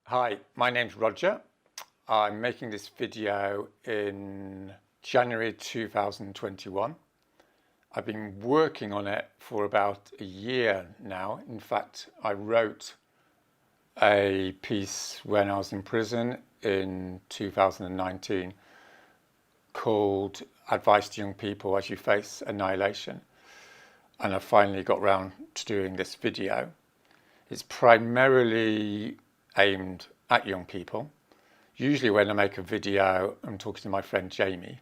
Hi, my name's Roger. I'm making this video in January 2021. I've been working on it for about a year now. In fact, I wrote a piece when I was in prison in 2019 called Advice to Young People as You Face Annihilation. And I finally got round to doing this video. It's primarily aimed at young people. Usually when I make a video, I'm talking to my friend Jamie,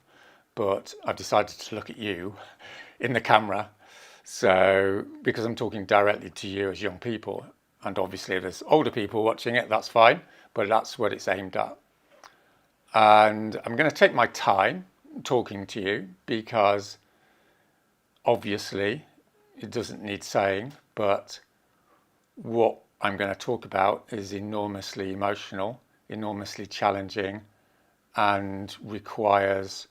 but I've decided to look at you in the camera. So, because I'm talking directly to you as young people, and obviously there's older people watching it, that's fine, but that's what it's aimed at. And I'm going to take my time talking to you because obviously it doesn't need saying, but what I'm going to talk about is enormously emotional, enormously challenging, and requires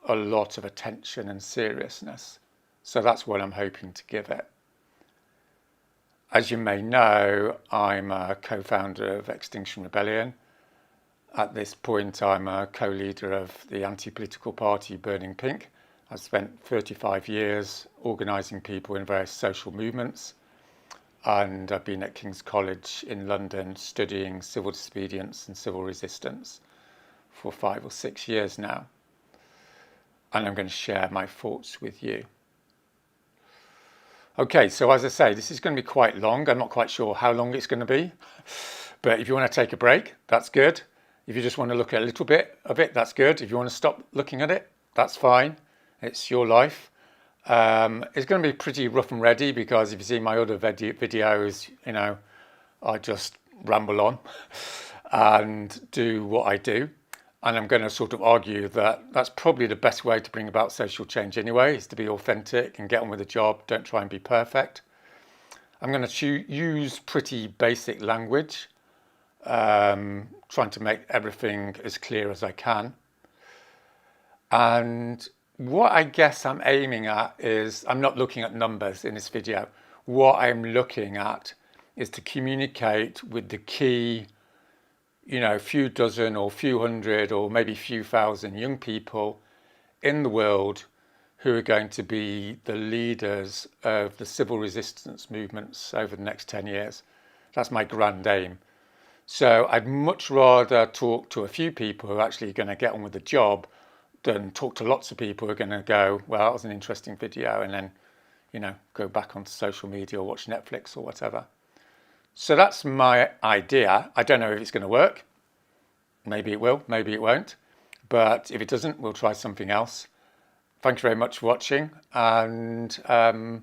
a lot of attention and seriousness. So that's what I'm hoping to give it. As you may know, I'm a co-founder of Extinction Rebellion. At this point, I'm a co-leader of the anti-political party Burning Pink. I've spent 35 years organising people in various social movements. And I've been at King's College in London studying civil disobedience and civil resistance for 5 or 6 years now. And I'm going to share my thoughts with you. Okay, so as I say, this is going to be quite long. I'm not quite sure how long it's going to be. But if you want to take a break, that's good. If you just want to look at a little bit of it, that's good. If you want to stop looking at it, that's fine. It's your life. It's going to be pretty rough and ready because if you see my other videos, you know, I just ramble on and do what I do. And I'm going to sort of argue that that's probably the best way to bring about social change anyway, is to be authentic and get on with the job. Don't try and be perfect. I'm going to use pretty basic language, trying to make everything as clear as I can. And what I guess I'm aiming at is, I'm not looking at numbers in this video. What I'm looking at is to communicate with the key, few dozen or few hundred or maybe few thousand young people in the world who are going to be the leaders of the civil resistance movements over the next 10 years. That's my grand aim. So I'd much rather talk to a few people who are actually going to get on with the job than talk to lots of people who are going to go, well, that was an interesting video, and then, go back onto social media or watch Netflix or whatever. So that's my idea. I don't know if it's going to work. Maybe it will, maybe it won't. But if it doesn't, we'll try something else. Thank you very much for watching. And I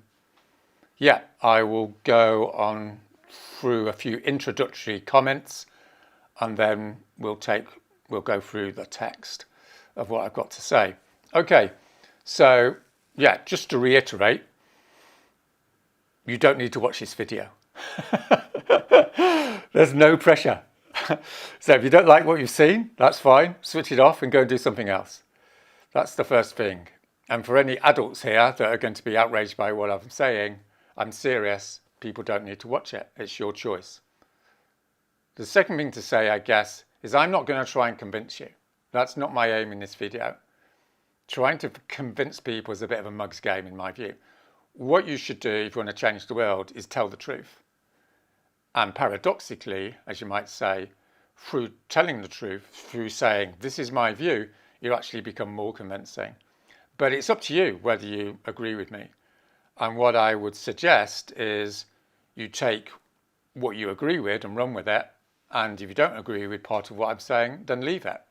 will go on through a few introductory comments, and then we'll go through the text of what I've got to say. Okay, so just to reiterate, you don't need to watch this video. There's no pressure. So if you don't like what you've seen, that's fine. Switch it off and go and do something else. That's the first thing. And for any adults here that are going to be outraged by what I'm saying, I'm serious. People don't need to watch it. It's your choice. The second thing to say, I guess, is I'm not going to try and convince you. That's not my aim in this video. Trying to convince people is a bit of a mug's game in my view. What you should do if you want to change the world is tell the truth. And paradoxically, as you might say, through telling the truth, through saying, this is my view, you actually become more convincing. But it's up to you whether you agree with me. And what I would suggest is you take what you agree with and run with it. And if you don't agree with part of what I'm saying, then leave it.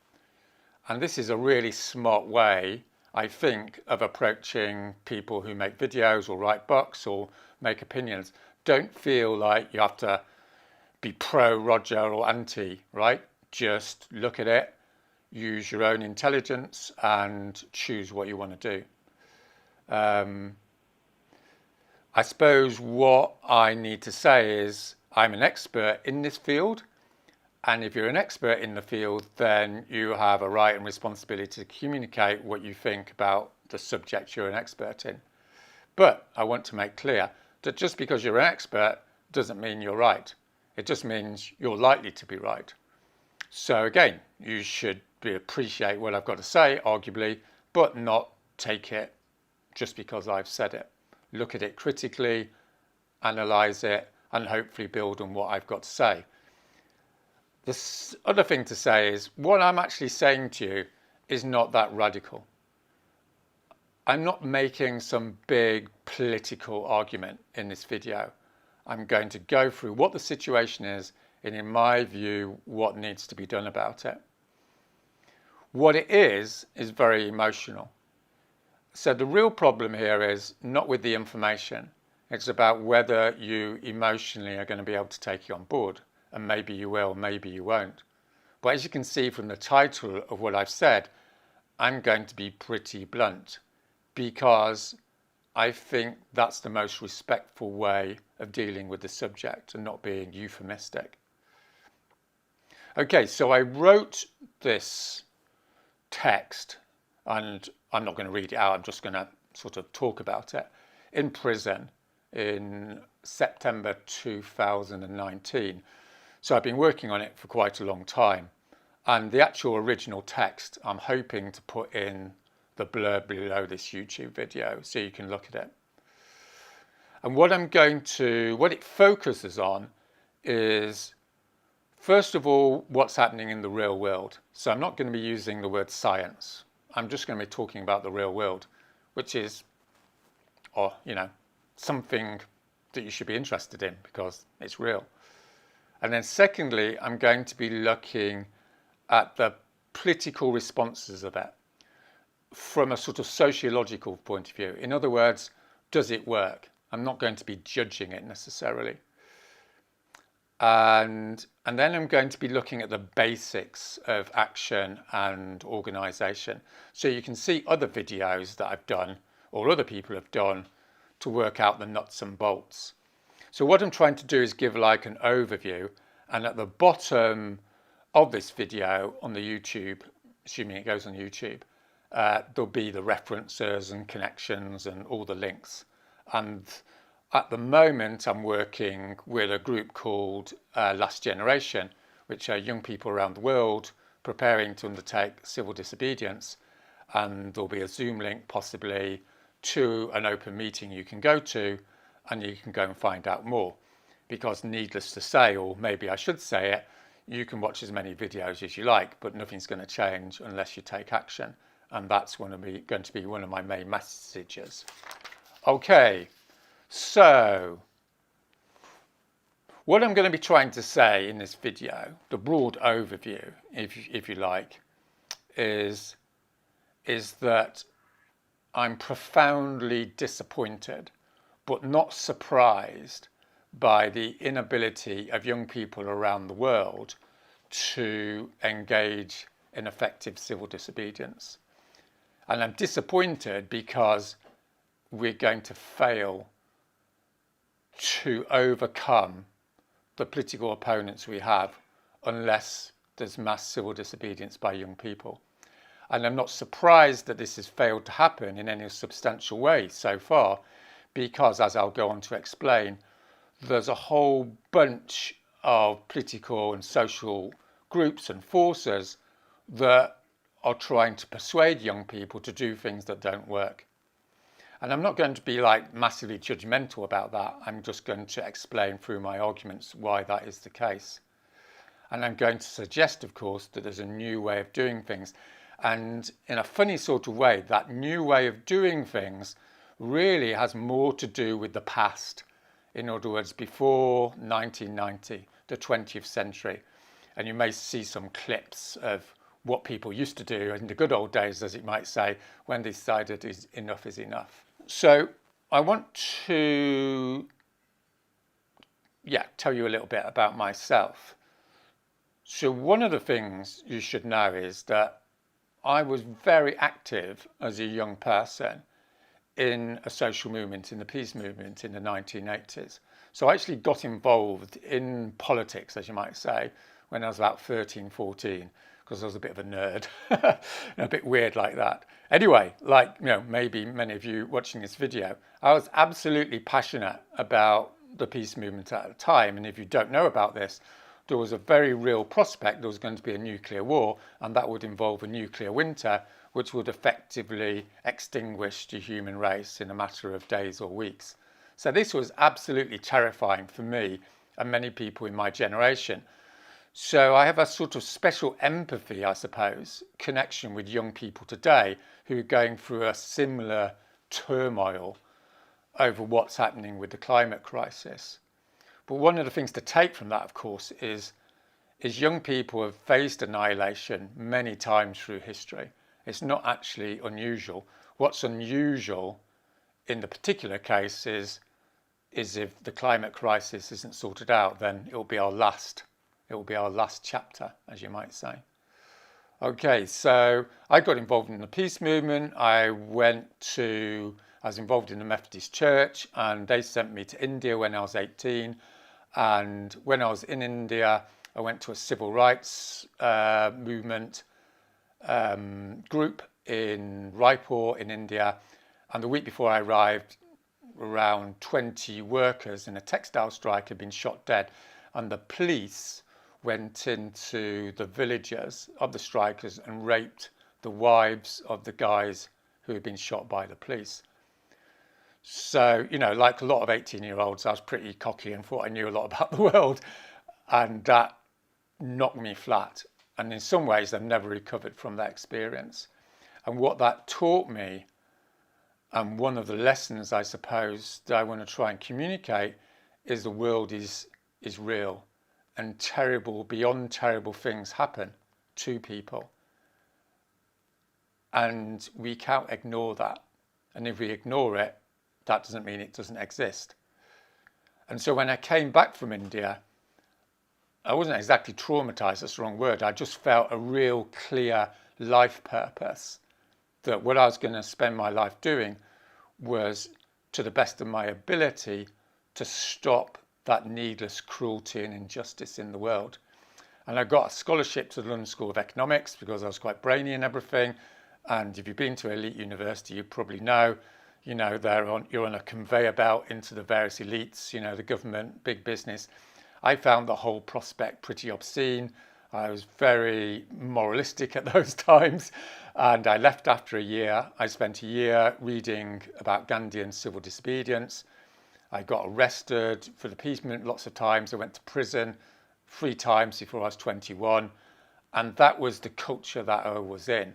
And this is a really smart way, I think, of approaching people who make videos or write books or make opinions. Don't feel like you have to be pro Roger or anti, right? Just look at it, use your own intelligence and choose what you want to do. I suppose what I need to say is I'm an expert in this field. And if you're an expert in the field, then you have a right and responsibility to communicate what you think about the subject you're an expert in. But I want to make clear that just because you're an expert doesn't mean you're right. It just means you're likely to be right. So again, you should appreciate what I've got to say, arguably, but not take it just because I've said it. Look at it critically, analyze it, and hopefully build on what I've got to say. The other thing to say is what I'm actually saying to you is not that radical. I'm not making some big political argument in this video. I'm going to go through what the situation is and, in my view, what needs to be done about it. What it is very emotional. So the real problem here is not with the information. It's about whether you emotionally are going to be able to take it on board. And maybe you will, maybe you won't. But as you can see from the title of what I've said, I'm going to be pretty blunt because I think that's the most respectful way of dealing with the subject and not being euphemistic. Okay, so I wrote this text, and I'm not going to read it out, I'm just going to sort of talk about it, in prison in September 2019. So I've been working on it for quite a long time. And the actual original text, I'm hoping to put in the blurb below this YouTube video so you can look at it. And what it focuses on is, first of all, what's happening in the real world. So I'm not going to be using the word science. I'm just going to be talking about the real world, which is, something that you should be interested in because it's real. And then secondly, I'm going to be looking at the political responses of it from a sort of sociological point of view. In other words, does it work? I'm not going to be judging it necessarily. And then I'm going to be looking at the basics of action and organisation. So you can see other videos that I've done or other people have done to work out the nuts and bolts. So what I'm trying to do is give like an overview, and at the bottom of this video on the YouTube, assuming it goes on YouTube, there'll be the references and connections and all the links. And at the moment I'm working with a group called Last Generation, which are young people around the world preparing to undertake civil disobedience, and there'll be a Zoom link possibly to an open meeting you can go to, and you can go and find out more. Because needless to say, or maybe I should say it, you can watch as many videos as you like, but nothing's going to change unless you take action. And that's going to be one of my main messages. Okay, so what I'm going to be trying to say in this video, the broad overview, if you like, is that I'm profoundly disappointed but not surprised by the inability of young people around the world to engage in effective civil disobedience. And I'm disappointed because we're going to fail to overcome the political opponents we have unless there's mass civil disobedience by young people. And I'm not surprised that this has failed to happen in any substantial way so far, because, as I'll go on to explain, there's a whole bunch of political and social groups and forces that are trying to persuade young people to do things that don't work. And I'm not going to be like massively judgmental about that. I'm just going to explain through my arguments why that is the case. And I'm going to suggest, of course, that there's a new way of doing things. And in a funny sort of way, that new way of doing things really has more to do with the past. In other words, before 1990, the 20th century. And you may see some clips of what people used to do in the good old days, as it might say, when they decided enough is enough. So I want to tell you a little bit about myself. So one of the things you should know is that I was very active as a young person in a social movement, in the peace movement in the 1980s. So I actually got involved in politics, as you might say, when I was about 13, 14, because I was a bit of a nerd, a bit weird like that. Anyway, maybe many of you watching this video, I was absolutely passionate about the peace movement at the time, and if you don't know about this, there was a very real prospect there was going to be a nuclear war, and that would involve a nuclear winter, which would effectively extinguish the human race in a matter of days or weeks. So this was absolutely terrifying for me and many people in my generation. So I have a sort of special empathy, I suppose, connection with young people today who are going through a similar turmoil over what's happening with the climate crisis. But one of the things to take from that, of course, is young people have faced annihilation many times through history. It's not actually unusual. What's unusual in the particular case is if the climate crisis isn't sorted out, then it will be our last chapter, as you might say. Okay, so I got involved in the peace movement. I was involved in the Methodist Church, and they sent me to India when I was 18. And when I was in India, I went to a civil rights movement group in Raipur in India. And the week before I arrived, around 20 workers in a textile strike had been shot dead. And the police went into the villages of the strikers and raped the wives of the guys who had been shot by the police. So, like a lot of 18-year-olds, I was pretty cocky and thought I knew a lot about the world. And that knocked me flat. And in some ways, I've never recovered from that experience. And what that taught me, and one of the lessons, I suppose, that I want to try and communicate, is the world is real. And beyond terrible things happen to people. And we can't ignore that. And if we ignore it, that doesn't mean it doesn't exist. And so when I came back from India, I wasn't exactly traumatized, that's the wrong word. I just felt a real clear life purpose, that what I was going to spend my life doing was, to the best of my ability, to stop that needless cruelty and injustice in the world. And I got a scholarship to the London School of Economics because I was quite brainy and everything. And if you've been to elite university, you probably know, you're on a conveyor belt into the various elites, the government, big business. I found the whole prospect pretty obscene. I was very moralistic at those times, and I left after a year. I spent a year reading about Gandhian civil disobedience. I got arrested for the peace movement lots of times. I went to prison 3 times before I was 21, and that was the culture that I was in.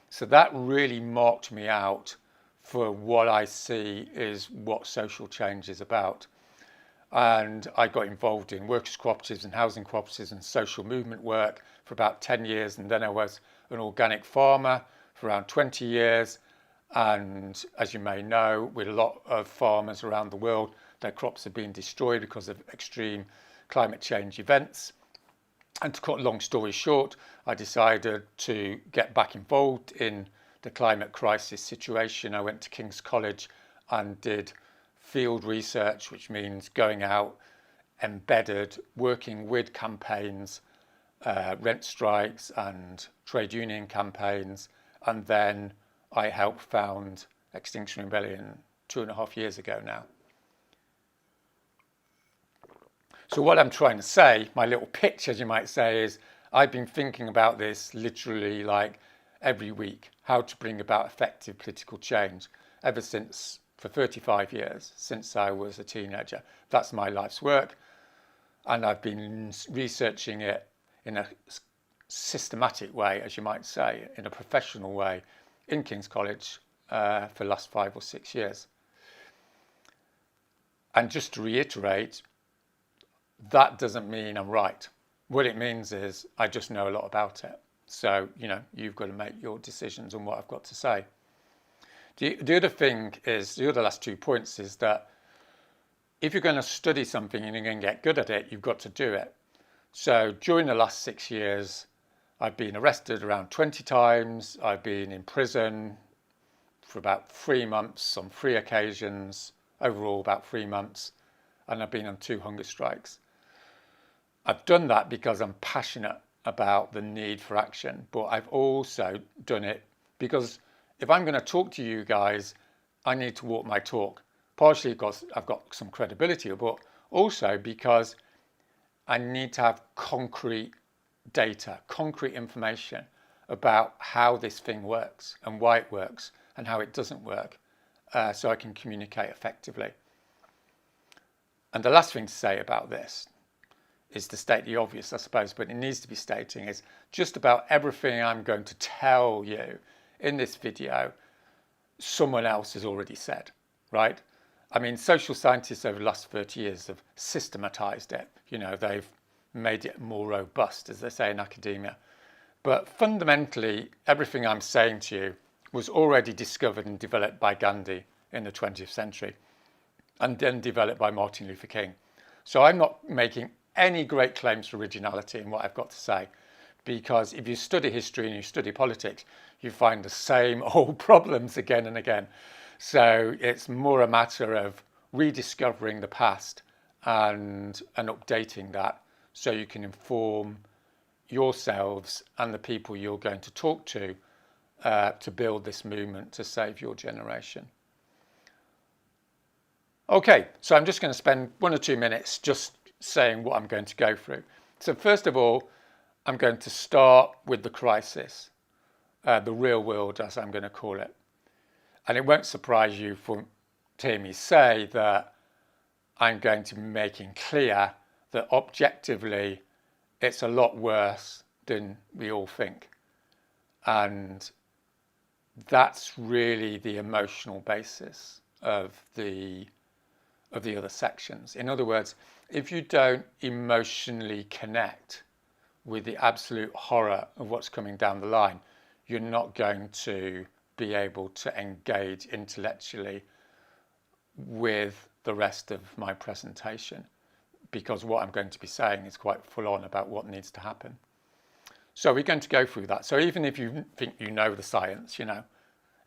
So that really marked me out for what I see is what social change is about. And I got involved in workers' cooperatives and housing cooperatives and social movement work for about 10 years. And then I was an organic farmer for around 20 years. And as you may know, with a lot of farmers around the world, their crops have been destroyed because of extreme climate change events. And to cut a long story short, I decided to get back involved in the climate crisis situation. I went to King's College and did field research, which means going out, embedded, working with campaigns, rent strikes and trade union campaigns. And then I helped found Extinction Rebellion 2.5 years ago now. So what I'm trying to say, my little pitch, as you might say, is I've been thinking about this literally like every week, how to bring about effective political change ever since, for 35 years, since I was a teenager. That's my life's work. And I've been researching it in a systematic way, as you might say, in a professional way in King's College for the last 5 or 6 years. And just to reiterate, that doesn't mean I'm right. What it means is I just know a lot about it. So, you've got to make your decisions on what I've got to say. The other thing is, the other last 2 points is that if you're going to study something and you're going to get good at it, you've got to do it. So during the last 6 years, I've been arrested around 20 times. I've been in prison for about 3 months on 3 occasions, overall about 3 months, and I've been on 2 hunger strikes. I've done that because I'm passionate about the need for action, but I've also done it because if I'm going to talk to you guys, I need to walk my talk. Partially because I've got some credibility, but Also because I need to have concrete data, concrete information about how this thing works and why it works and how it doesn't work, so I can communicate effectively. And the last thing to say about this is to state the obvious, I suppose, but it needs to be stating, is just about everything I'm going to tell you in this video, someone else has already said, right? I mean, social scientists over the last 30 years have systematized it. You know, they've made it more robust, as they say in academia. But fundamentally, everything I'm saying to you was already discovered and developed by Gandhi in the 20th century, and then developed by Martin Luther King. So I'm not making any great claims for originality in what I've got to say, because if you study history and you study politics, you find the same old problems again and again. So it's more a matter of rediscovering the past and updating that so you can inform yourselves and the people you're going to talk to build this movement to save your generation. Okay, so I'm just going to spend 1 or 2 minutes just saying what I'm going to go through. So first of all, I'm going to start with the crisis, the real world, as I'm going to call it. And it won't surprise you to hear me say that I'm going to be making clear that objectively it's a lot worse than we all think. And that's really the emotional basis of the other sections. In other words, if you don't emotionally connect with the absolute horror of what's coming down the line, you're not going to be able to engage intellectually with the rest of my presentation, because what I'm going to be saying is quite full on about what needs to happen. So we're going to go through that. So even if you think you know the science, you know,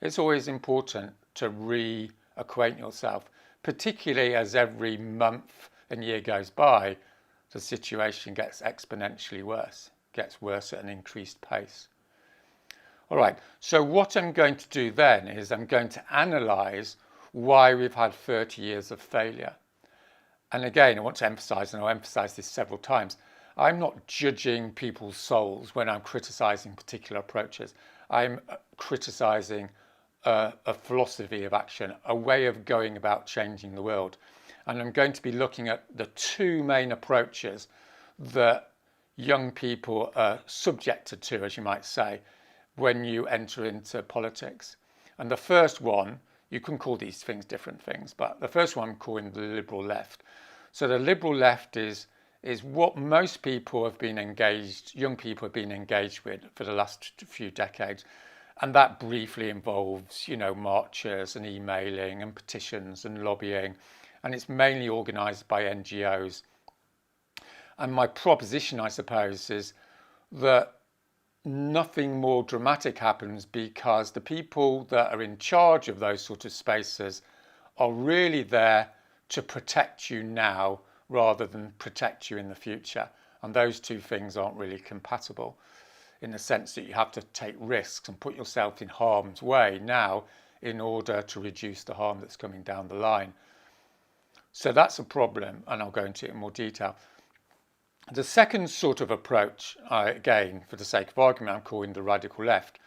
it's always important to reacquaint yourself, particularly as every month and year goes by, the situation gets exponentially worse, gets worse at an increased pace. All right, so what I'm going to do then is I'm going to analyse why we've had 30 years of failure. And again, I want to emphasise, and I'll emphasise this several times, I'm not judging people's souls when I'm criticising particular approaches. I'm criticising a philosophy of action, a way of going about changing the world. And I'm going to be looking at the 2 main approaches that young people are subjected to, as you might say, when you enter into politics. And the first one, you can call these things different things, but the first one I'm calling the liberal left. So the liberal left is what most people have been engaged, young people have been engaged with for the last few decades. And that briefly involves, you know, marches and emailing and petitions and lobbying. And it's mainly organised by NGOs. And my proposition, I suppose, is that nothing more dramatic happens because the people that are in charge of those sort of spaces are really there to protect you now rather than protect you in the future. And those 2 things aren't really compatible, in the sense that you have to take risks and put yourself in harm's way now in order to reduce the harm that's coming down the line. So that's a problem, and I'll go into it in more detail. The second sort of approach, again, for the sake of argument, I'm calling the radical left.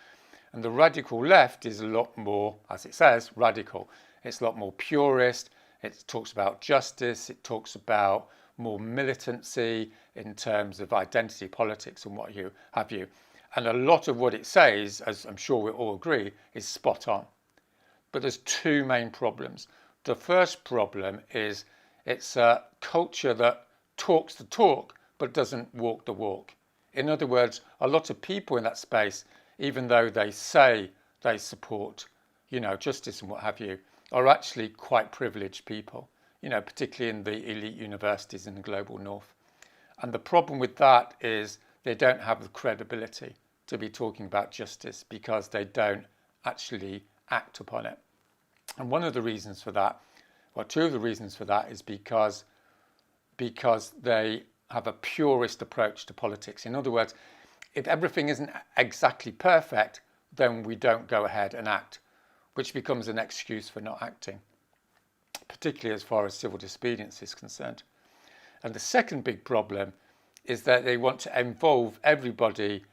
And the radical left is a lot more, as it says, radical. It's a lot more purist. It talks about justice. It talks about more militancy in terms of identity politics and what have you. And a lot of what it says, as I'm sure we all agree, is spot on. But there's 2 main problems. The first problem is it's a culture that talks the talk but doesn't walk the walk. In other words, a lot of people in that space, even though they say they support, you know, justice and what have you, are actually quite privileged people, you know, particularly in the elite universities in the global north. And the problem with that is they don't have the credibility to be talking about justice because they don't actually act upon it. And one of the reasons for that, or 2 of the reasons for that, is because they have a purist approach to politics. In other words, if everything isn't exactly perfect, then we don't go ahead and act, which becomes an excuse for not acting, particularly as far as civil disobedience is concerned. And the second big problem is that they want to involve everybody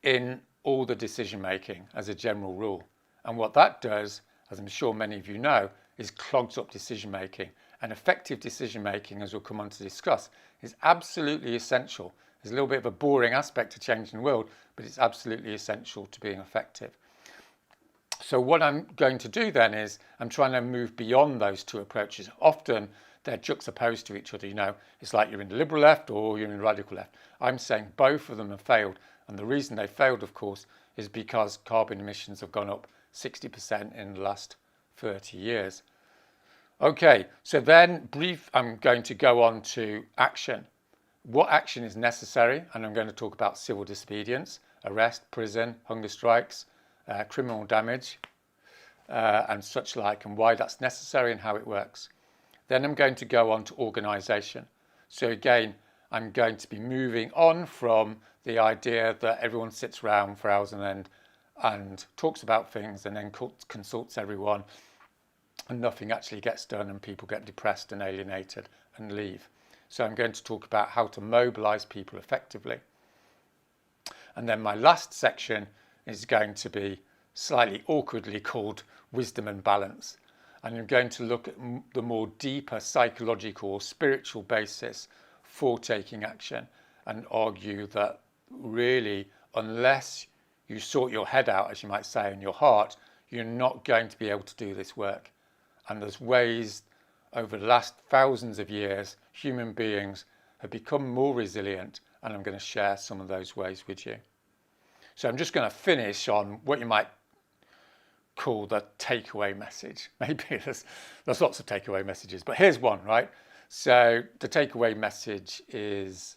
in all the decision making as a general rule. And what that does, as I'm sure many of you know, is clogs up decision making. And effective decision making, as we'll come on to discuss, is absolutely essential. There's a little bit of a boring aspect to changing the world, but it's absolutely essential to being effective. So what I'm going to do then is I'm trying to move beyond those two approaches. Often they're juxtaposed to each other. You know, it's like you're in the liberal left or you're in the radical left. I'm saying both of them have failed. And the reason they failed, of course, is because carbon emissions have gone up 60% in the last 30 years. Okay, so then I'm going to go on to action. What action is necessary? And I'm going to talk about civil disobedience, arrest, prison, hunger strikes, criminal damage, and such like, and why that's necessary and how it works. Then I'm going to go on to organisation. So again, I'm going to be moving on from the idea that everyone sits around for hours on end and talks about things and then consults everyone and nothing actually gets done and people get depressed and alienated and leave. So I'm going to talk about how to mobilise people effectively. And then my last section is going to be slightly awkwardly called wisdom and balance. And I'm going to look at the more deeper psychological or spiritual basis for taking action and argue that really, unless you sort your head out, as you might say, in your heart, you're not going to be able to do this work. And there's ways over the last thousands of years, human beings have become more resilient, and I'm going to share some of those ways with you. So I'm just going to finish on what you might call the takeaway message. Maybe there's lots of takeaway messages, but here's one, right? So the takeaway message is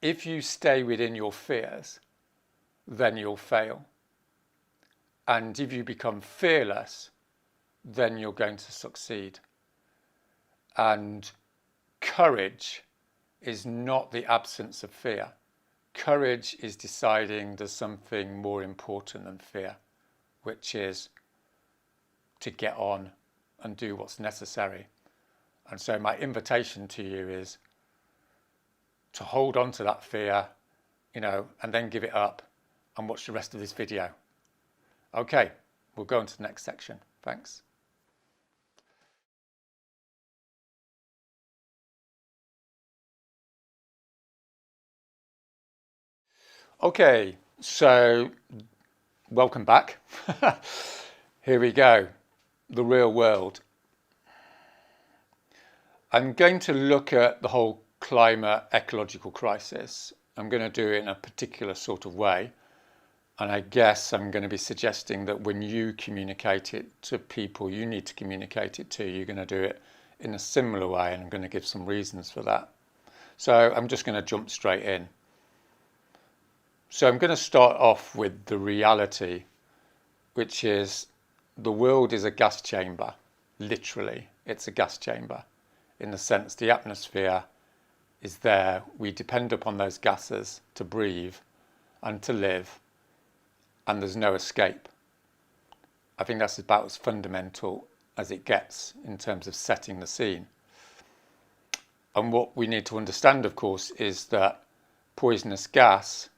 if you stay within your fears, then you'll fail. And if you become fearless, then you're going to succeed. And courage is not the absence of fear. Courage is deciding there's something more important than fear, which is to get on and do what's necessary. And so my invitation to you is to hold on to that fear, and then give it up and watch the rest of this video. Okay, we'll go on to the next section. Thanks. Okay, so welcome back. Here we go. The real world. I'm going to look at the whole climate ecological crisis. I'm going to do it in a particular sort of way. And I guess I'm going to be suggesting that when you communicate it to people you need to communicate it to, you're going to do it in a similar way. And I'm going to give some reasons for that. So I'm just going to jump straight in. So I'm going to start off with the reality, which is the world is a gas chamber. Literally, it's a gas chamber. In the sense the atmosphere is there. We depend upon those gases to breathe and to live, and there's no escape. I think that's about as fundamental as it gets in terms of setting the scene. And what we need to understand, of course, is that poisonous gas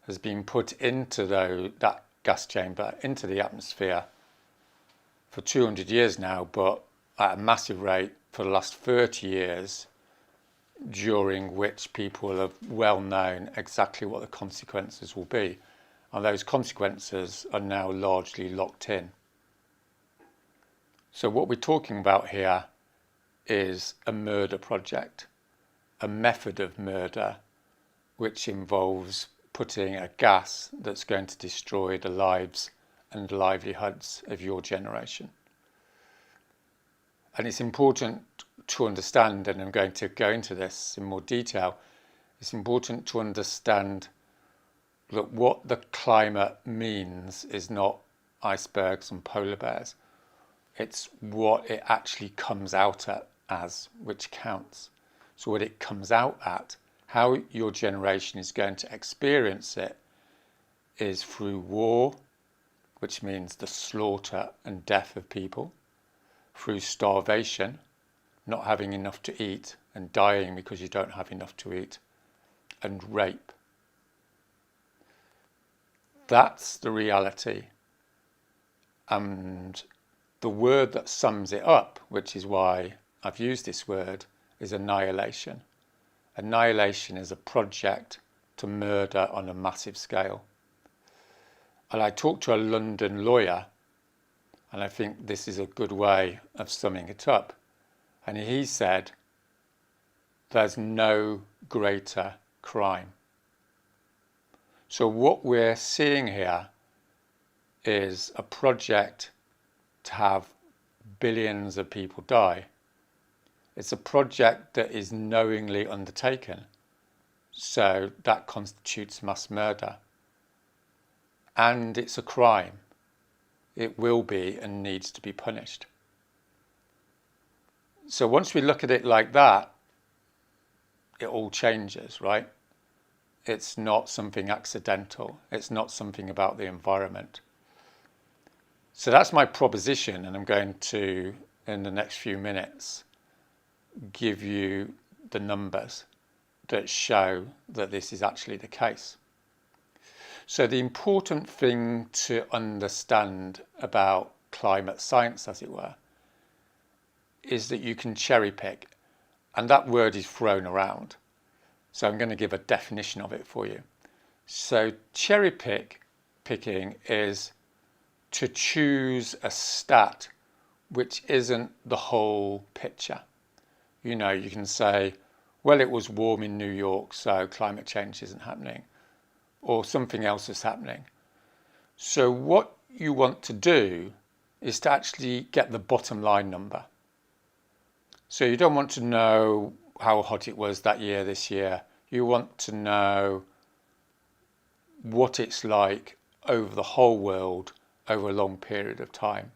has been put into that gas chamber, into the atmosphere for 200 years now, but at a massive rate for the last 30 years, during which people have well known exactly what the consequences will be. And those consequences are now largely locked in. So what we're talking about here is a murder project, a method of murder, which involves putting a gas that's going to destroy the lives and livelihoods of your generation. And it's important to understand, and I'm going to go into this in more detail, it's important to understand that what the climate means is not icebergs and polar bears. It's what it actually comes out at as, which counts. So what it comes out at, how your generation is going to experience it, is through war, which means the slaughter and death of people, through starvation, not having enough to eat and dying because you don't have enough to eat, and rape. That's the reality. And the word that sums it up, which is why I've used this word, is annihilation. Annihilation is a project to murder on a massive scale. And I talked to a London lawyer, and I think this is a good way of summing it up. And he said, there's no greater crime. So what we're seeing here is a project to have billions of people die. It's a project that is knowingly undertaken. So that constitutes mass murder. And it's a crime. It will be and needs to be punished. So once we look at it like that, it all changes, right? It's not something accidental. It's not something about the environment. So that's my proposition, and I'm going to, in the next few minutes, give you the numbers that show that this is actually the case. So the important thing to understand about climate science, as it were, is that you can cherry pick, and that word is thrown around. So I'm going to give a definition of it for you. So cherry picking is to choose a stat which isn't the whole picture. You know, you can say, well, it was warm in New York, so climate change isn't happening, or something else is happening. So what you want to do is to actually get the bottom line number. So you don't want to know how hot it was that year, this year. You want to know what it's like over the whole world over a long period of time.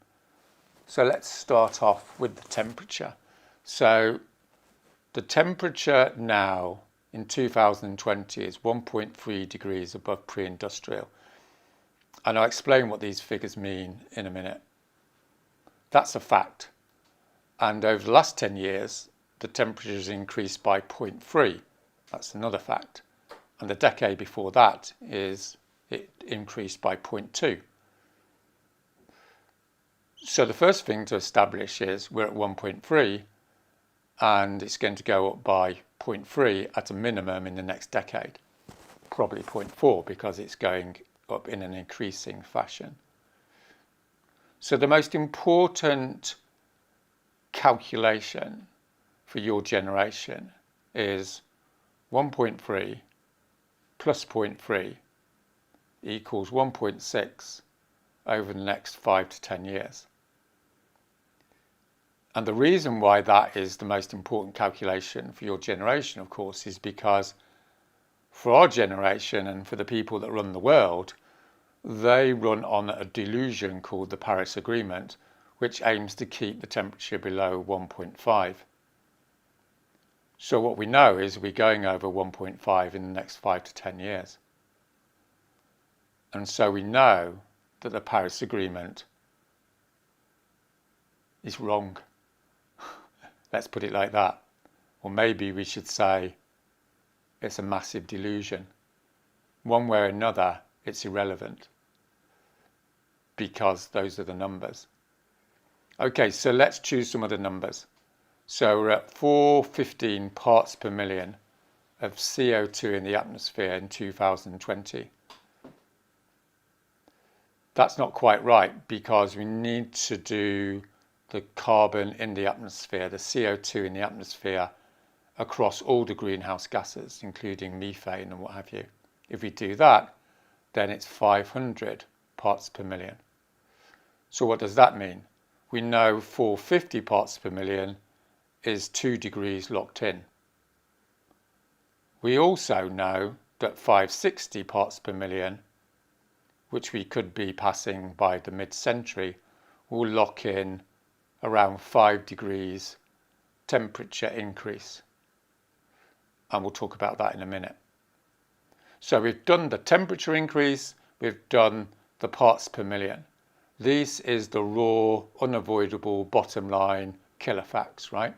So let's start off with the temperature. So the temperature now in 2020 is 1.3 degrees above pre-industrial. And I'll explain what these figures mean in a minute. That's a fact. And over the last 10 years, the temperature has increased by 0.3. That's another fact. And the decade before that it increased by 0.2. So the first thing to establish is we're at 1.3 and it's going to go up by 0.3 at a minimum in the next decade. Probably 0.4 because it's going up in an increasing fashion. So the most important calculation for your generation is 1.3 plus 0.3 equals 1.6 over the next 5 to 10 years. And the reason why that is the most important calculation for your generation, of course, is because for our generation and for the people that run the world, they run on a delusion called the Paris Agreement, which aims to keep the temperature below 1.5. So what we know is we're going over 1.5 in the next 5 to 10 years. And so we know that the Paris Agreement is wrong. Let's put it like that. Or maybe we should say it's a massive delusion. One way or another, it's irrelevant because those are the numbers. Okay, so let's choose some other numbers. So we're at 415 parts per million of CO2 in the atmosphere in 2020. That's not quite right because we need to do the carbon in the atmosphere, the CO2 in the atmosphere across all the greenhouse gases, including methane and what have you. If we do that, then it's 500 parts per million. So what does that mean? We know 450 parts per million is 2 degrees locked in. We also know that 560 parts per million, which we could be passing by the mid-century, will lock in around 5 degrees temperature increase. And we'll talk about that in a minute. So we've done the temperature increase, we've done the parts per million. This is the raw, unavoidable bottom line killer facts, right?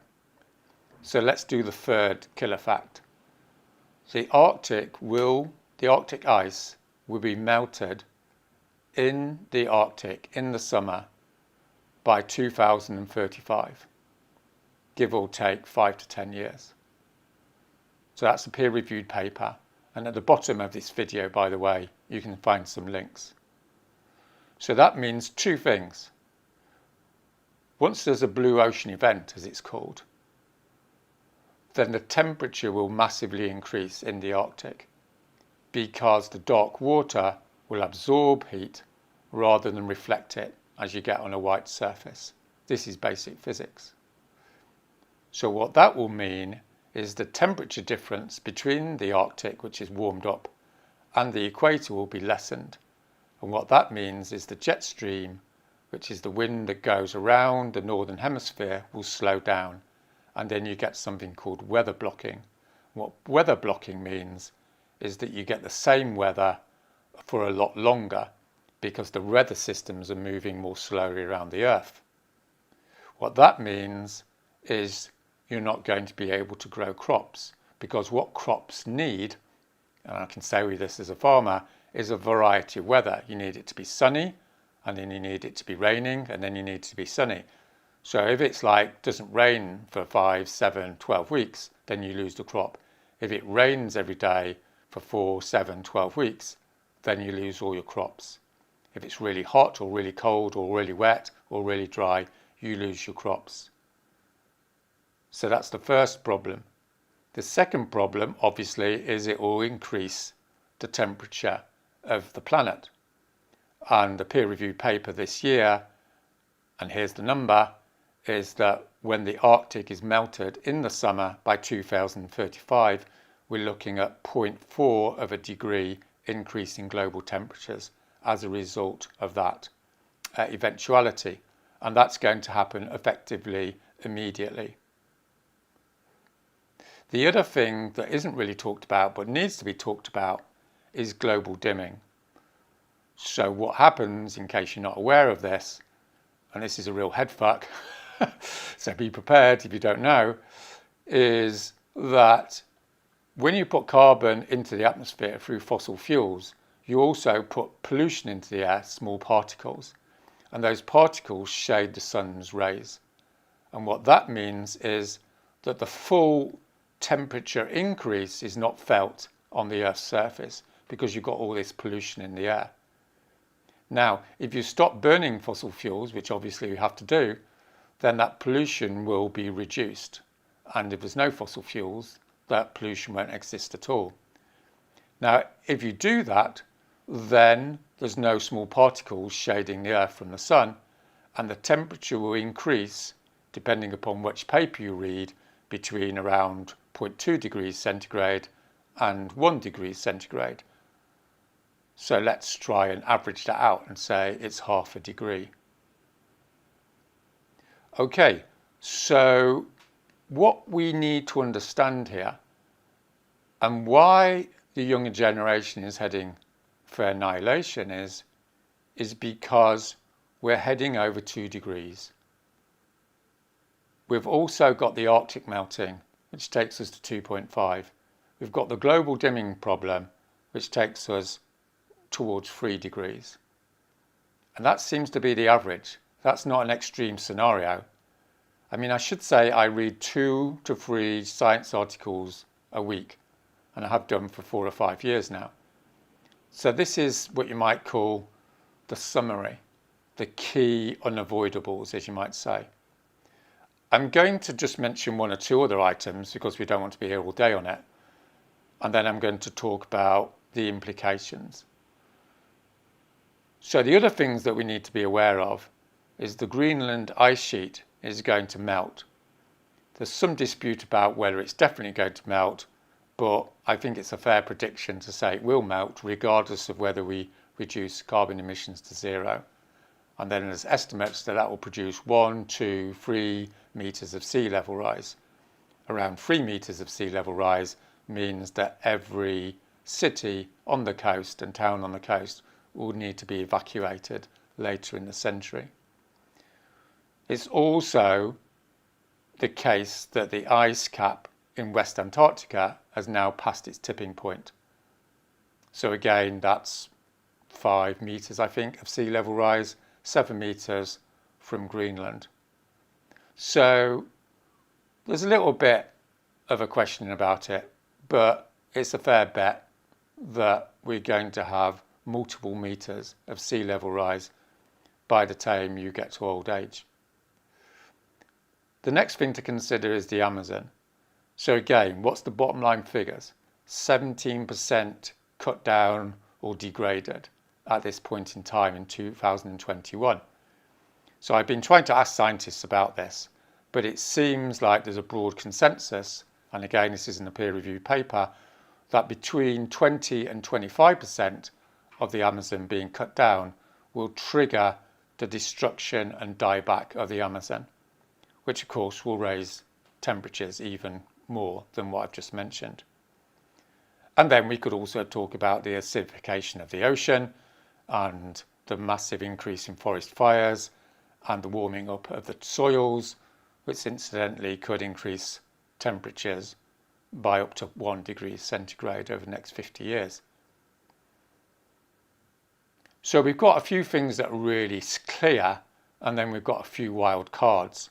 So let's do the third killer fact. The Arctic ice will be melted in the Arctic in the summer by 2035, give or take 5 to 10 years. So that's a peer-reviewed paper. And at the bottom of this video, by the way, you can find some links. So that means two things. Once there's a blue ocean event, as it's called, then the temperature will massively increase in the Arctic because the dark water will absorb heat rather than reflect it as you get on a white surface. This is basic physics. So what that will mean is the temperature difference between the Arctic, which is warmed up, and the equator will be lessened. And what that means is the jet stream, which is the wind that goes around the northern hemisphere, will slow down. And then you get something called weather blocking. What weather blocking means is that you get the same weather for a lot longer because the weather systems are moving more slowly around the Earth. What that means is you're not going to be able to grow crops because what crops need, and I can say with this as a farmer, is a variety of weather. You need it to be sunny, and then you need it to be raining, and then you need it to be sunny. So if it's like doesn't rain for 5, 7, 12 weeks, then you lose the crop. If it rains every day for 4, 7, 12 weeks, then you lose all your crops. If it's really hot or really cold or really wet or really dry, you lose your crops. So that's the first problem. The second problem, obviously, is it will increase the temperature of the planet. And the peer-reviewed paper this year, and here's the number, is that when the Arctic is melted in the summer by 2035, we're looking at 0.4 of a degree increase in global temperatures as a result of that eventuality. And that's going to happen effectively immediately. The other thing that isn't really talked about but needs to be talked about is global dimming. So what happens, in case you're not aware of this, and this is a real headfuck, so be prepared if you don't know, is that when you put carbon into the atmosphere through fossil fuels, you also put pollution into the air, small particles, and those particles shade the sun's rays. And what that means is that the full temperature increase is not felt on the Earth's surface because you've got all this pollution in the air. Now, if you stop burning fossil fuels, which obviously you have to do, then that pollution will be reduced. And if there's no fossil fuels, that pollution won't exist at all. Now, if you do that, then there's no small particles shading the Earth from the sun, and the temperature will increase, depending upon which paper you read, between around 0.2 degrees centigrade and 1 degree centigrade. So let's try and average that out and say it's half a degree. Okay, so what we need to understand here and why the younger generation is heading for annihilation is because we're heading over 2 degrees. We've also got the Arctic melting, which takes us to 2.5. We've got the global dimming problem, which takes us towards 3 degrees. And that seems to be the average. That's not an extreme scenario. I mean, I should say I read 2 to 3 science articles a week, and I have done for 4 or 5 years now. So this is what you might call the summary, the key unavoidables, as you might say. I'm going to just mention 1 or 2 other items because we don't want to be here all day on it. And then I'm going to talk about the implications. So the other things that we need to be aware of is the Greenland ice sheet is going to melt. There's some dispute about whether it's definitely going to melt, but I think it's a fair prediction to say it will melt regardless of whether we reduce carbon emissions to 0. And then there's estimates that will produce 1, 2, 3 meters of sea level rise. Around 3 meters of sea level rise means that every city on the coast and town on the coast will need to be evacuated later in the century. It's also the case that the ice cap in West Antarctica has now passed its tipping point. So again, that's 5 meters, I think, of sea level rise, 7 meters from Greenland. So there's a little bit of a question about it, but it's a fair bet that we're going to have multiple meters of sea level rise by the time you get to old age. The next thing to consider is the Amazon. So again, what's the bottom line figures? 17% cut down or degraded at this point in time in 2021. So I've been trying to ask scientists about this, but it seems like there's a broad consensus, and again, this isn't a peer-reviewed paper, that between 20 and 25% of the Amazon being cut down will trigger the destruction and dieback of the Amazon, which of course will raise temperatures even more than what I've just mentioned. And then we could also talk about the acidification of the ocean and the massive increase in forest fires and the warming up of the soils, which incidentally could increase temperatures by up to 1 degree centigrade over the next 50 years. So we've got a few things that are really clear, and then we've got a few wild cards.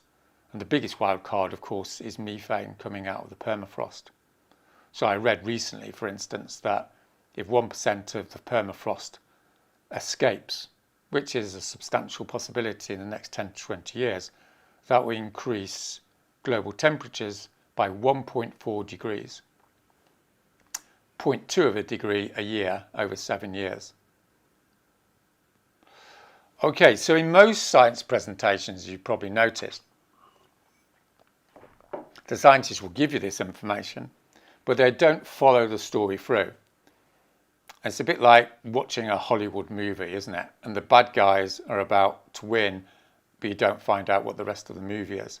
And the biggest wild card, of course, is methane coming out of the permafrost. So I read recently, for instance, that if 1% of the permafrost escapes, which is a substantial possibility in the next 10 to 20 years, that will increase global temperatures by 1.4 degrees, 0.2 of a degree a year over 7 years. Okay, so in most science presentations, you've probably noticed, the scientists will give you this information, but they don't follow the story through. It's a bit like watching a Hollywood movie, isn't it? And the bad guys are about to win, but you don't find out what the rest of the movie is.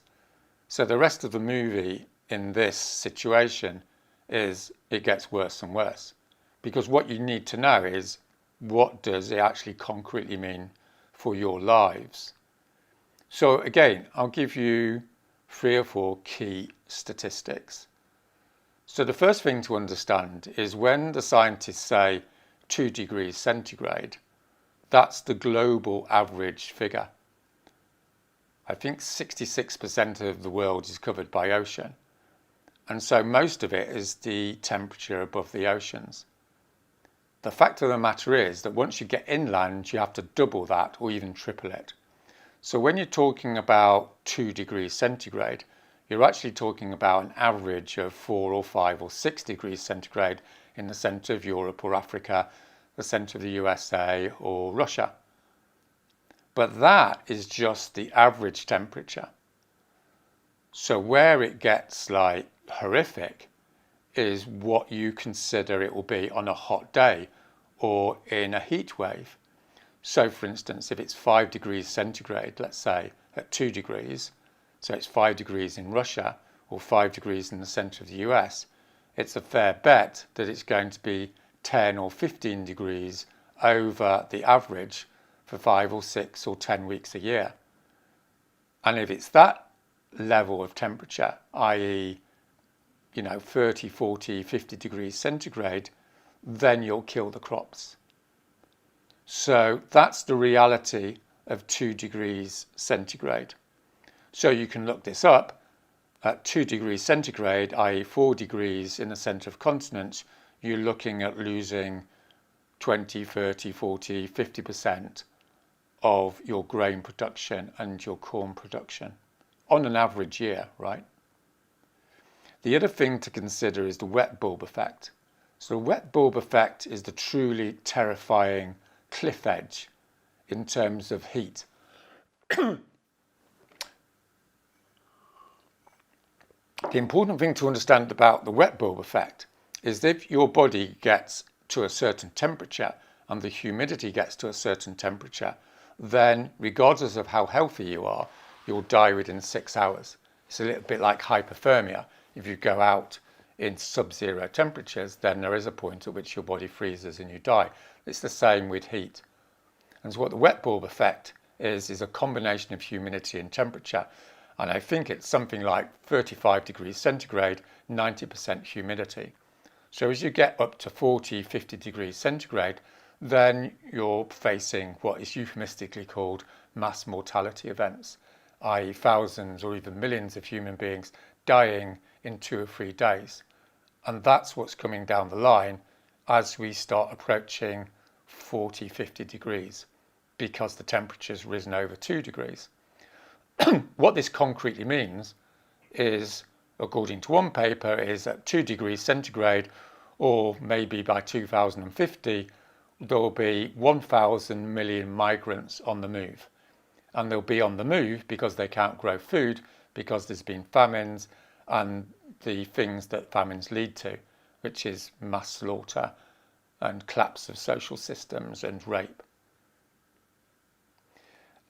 So the rest of the movie in this situation is it gets worse and worse. Because what you need to know is, what does it actually concretely mean for your lives? So again, I'll give you 3 or 4 key statistics. So the first thing to understand is when the scientists say 2 degrees centigrade, that's the global average figure. I think 66% of the world is covered by ocean. And so most of it is the temperature above the oceans. The fact of the matter is that once you get inland, you have to double that or even triple it. So when you're talking about 2 degrees centigrade, you're actually talking about an average of 4 or 5 or 6 degrees centigrade in the centre of Europe or Africa, the centre of the USA or Russia. But that is just the average temperature. So where it gets like horrific is what you consider it will be on a hot day or in a heat wave. So for instance, if it's 5 degrees centigrade, let's say at 2 degrees, so it's 5 degrees in Russia or 5 degrees in the centre of the US, it's a fair bet that it's going to be 10 or 15 degrees over the average for 5 or 6 or 10 weeks a year. And if it's that level of temperature, i.e., 30, 40, 50 degrees centigrade, then you'll kill the crops. So that's the reality of 2 degrees centigrade. So you can look this up. At 2 degrees centigrade, i.e. 4 degrees in the centre of continents, you're looking at losing 20, 30, 40, 50% of your grain production and your corn production on an average year, right? The other thing to consider is the wet bulb effect. So the wet bulb effect is the truly terrifying cliff edge in terms of heat. The important thing to understand about the wet bulb effect is that if your body gets to a certain temperature and the humidity gets to a certain temperature, then regardless of how healthy you are, you'll die within 6 hours. It's a little bit like hypothermia. If you go out in sub-zero temperatures, then there is a point at which your body freezes and you die. It's the same with heat. And so what the wet bulb effect is a combination of humidity and temperature. And I think it's something like 35 degrees centigrade, 90% humidity. So as you get up to 40, 50 degrees centigrade, then you're facing what is euphemistically called mass mortality events, i.e. thousands or even millions of human beings dying in 2 or 3 days. And that's what's coming down the line as we start approaching 40, 50 degrees, because the temperature's risen over 2 degrees. What this concretely means is, according to one paper, is at 2 degrees centigrade, or maybe by 2050, there'll be 1,000 million migrants on the move. And they'll be on the move because they can't grow food, because there's been famines and the things that famines lead to, which is mass slaughter and collapse of social systems and rape.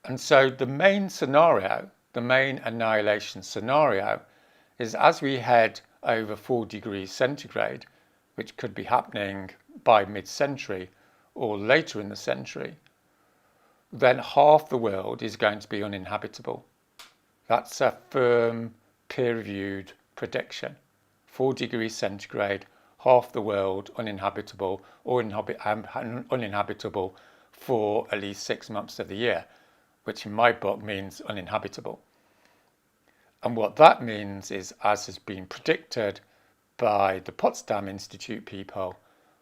And so the main scenario, the main annihilation scenario, is as we head over 4 degrees centigrade, which could be happening by mid-century or later in the century, then half the world is going to be uninhabitable. That's a firm, peer-reviewed prediction. 4 degrees centigrade, half the world uninhabitable, or uninhabitable for at least 6 months of the year, which in my book means uninhabitable. And what that means is, as has been predicted by the Potsdam Institute people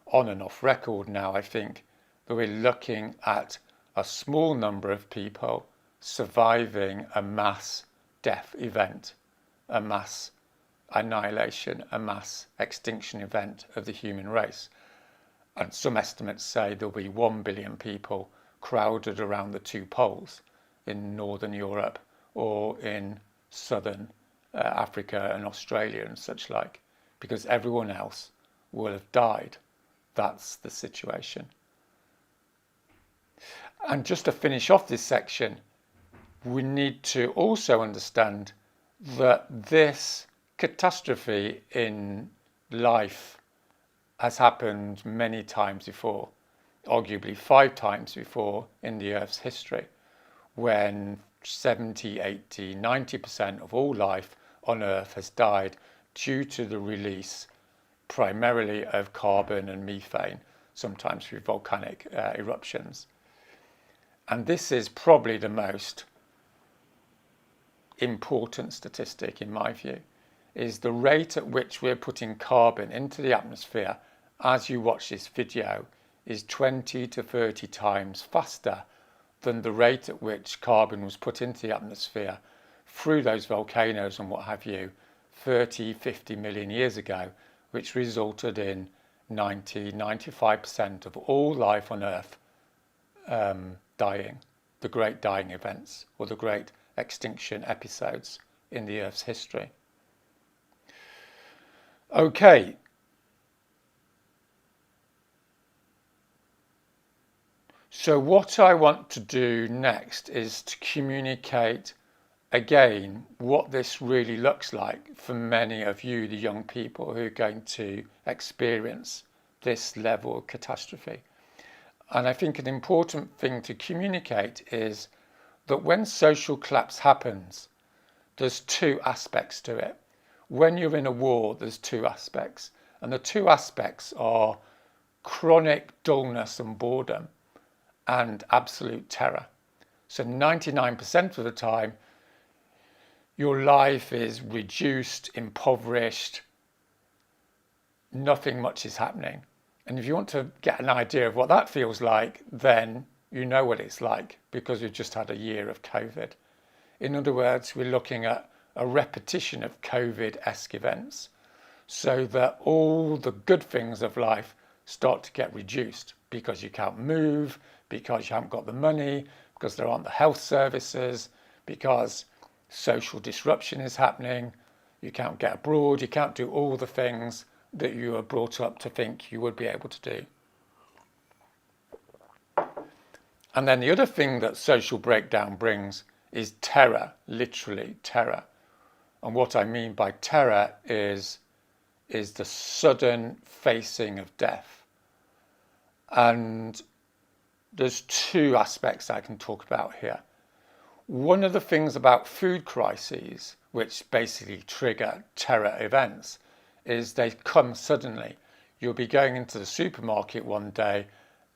on and off record now, I think, that we're looking at a small number of people surviving a mass death event, a mass annihilation, a mass extinction event of the human race. And some estimates say there'll be 1 billion people crowded around the 2 poles in Northern Europe or in Southern Africa and Australia and such like, because everyone else will have died. That's the situation. And just to finish off this section, we need to also understand that this catastrophe in life has happened many times before, arguably 5 times before in the Earth's history, when 70, 80, 90% of all life on Earth has died due to the release primarily of carbon and methane, sometimes through volcanic eruptions. And this is probably the most important statistic in my view, is the rate at which we're putting carbon into the atmosphere as you watch this video is 20 to 30 times faster than the rate at which carbon was put into the atmosphere through those volcanoes and what have you 30, 50 million years ago, which resulted in 90, 95% of all life on Earth dying, the great dying events or the great extinction episodes in the Earth's history. Okay. So what I want to do next is to communicate again what this really looks like for many of you, the young people who are going to experience this level of catastrophe. And I think an important thing to communicate is that when social collapse happens, there's 2 aspects to it. When you're in a war, there's 2 aspects. And the 2 aspects are chronic dullness and boredom and absolute terror. So 99% of the time, your life is reduced, impoverished, nothing much is happening. And if you want to get an idea of what that feels like, then you know what it's like, because we've just had a year of COVID. In other words, we're looking at a repetition of COVID-esque events, so that all the good things of life start to get reduced because you can't move, because you haven't got the money, because there aren't the health services, because social disruption is happening, you can't get abroad, you can't do all the things that you were brought up to think you would be able to do. And then the other thing that social breakdown brings is terror, literally terror. And what I mean by terror is the sudden facing of death. And there's 2 aspects I can talk about here. One of the things about food crises, which basically trigger terror events, is they come suddenly. You'll be going into the supermarket one day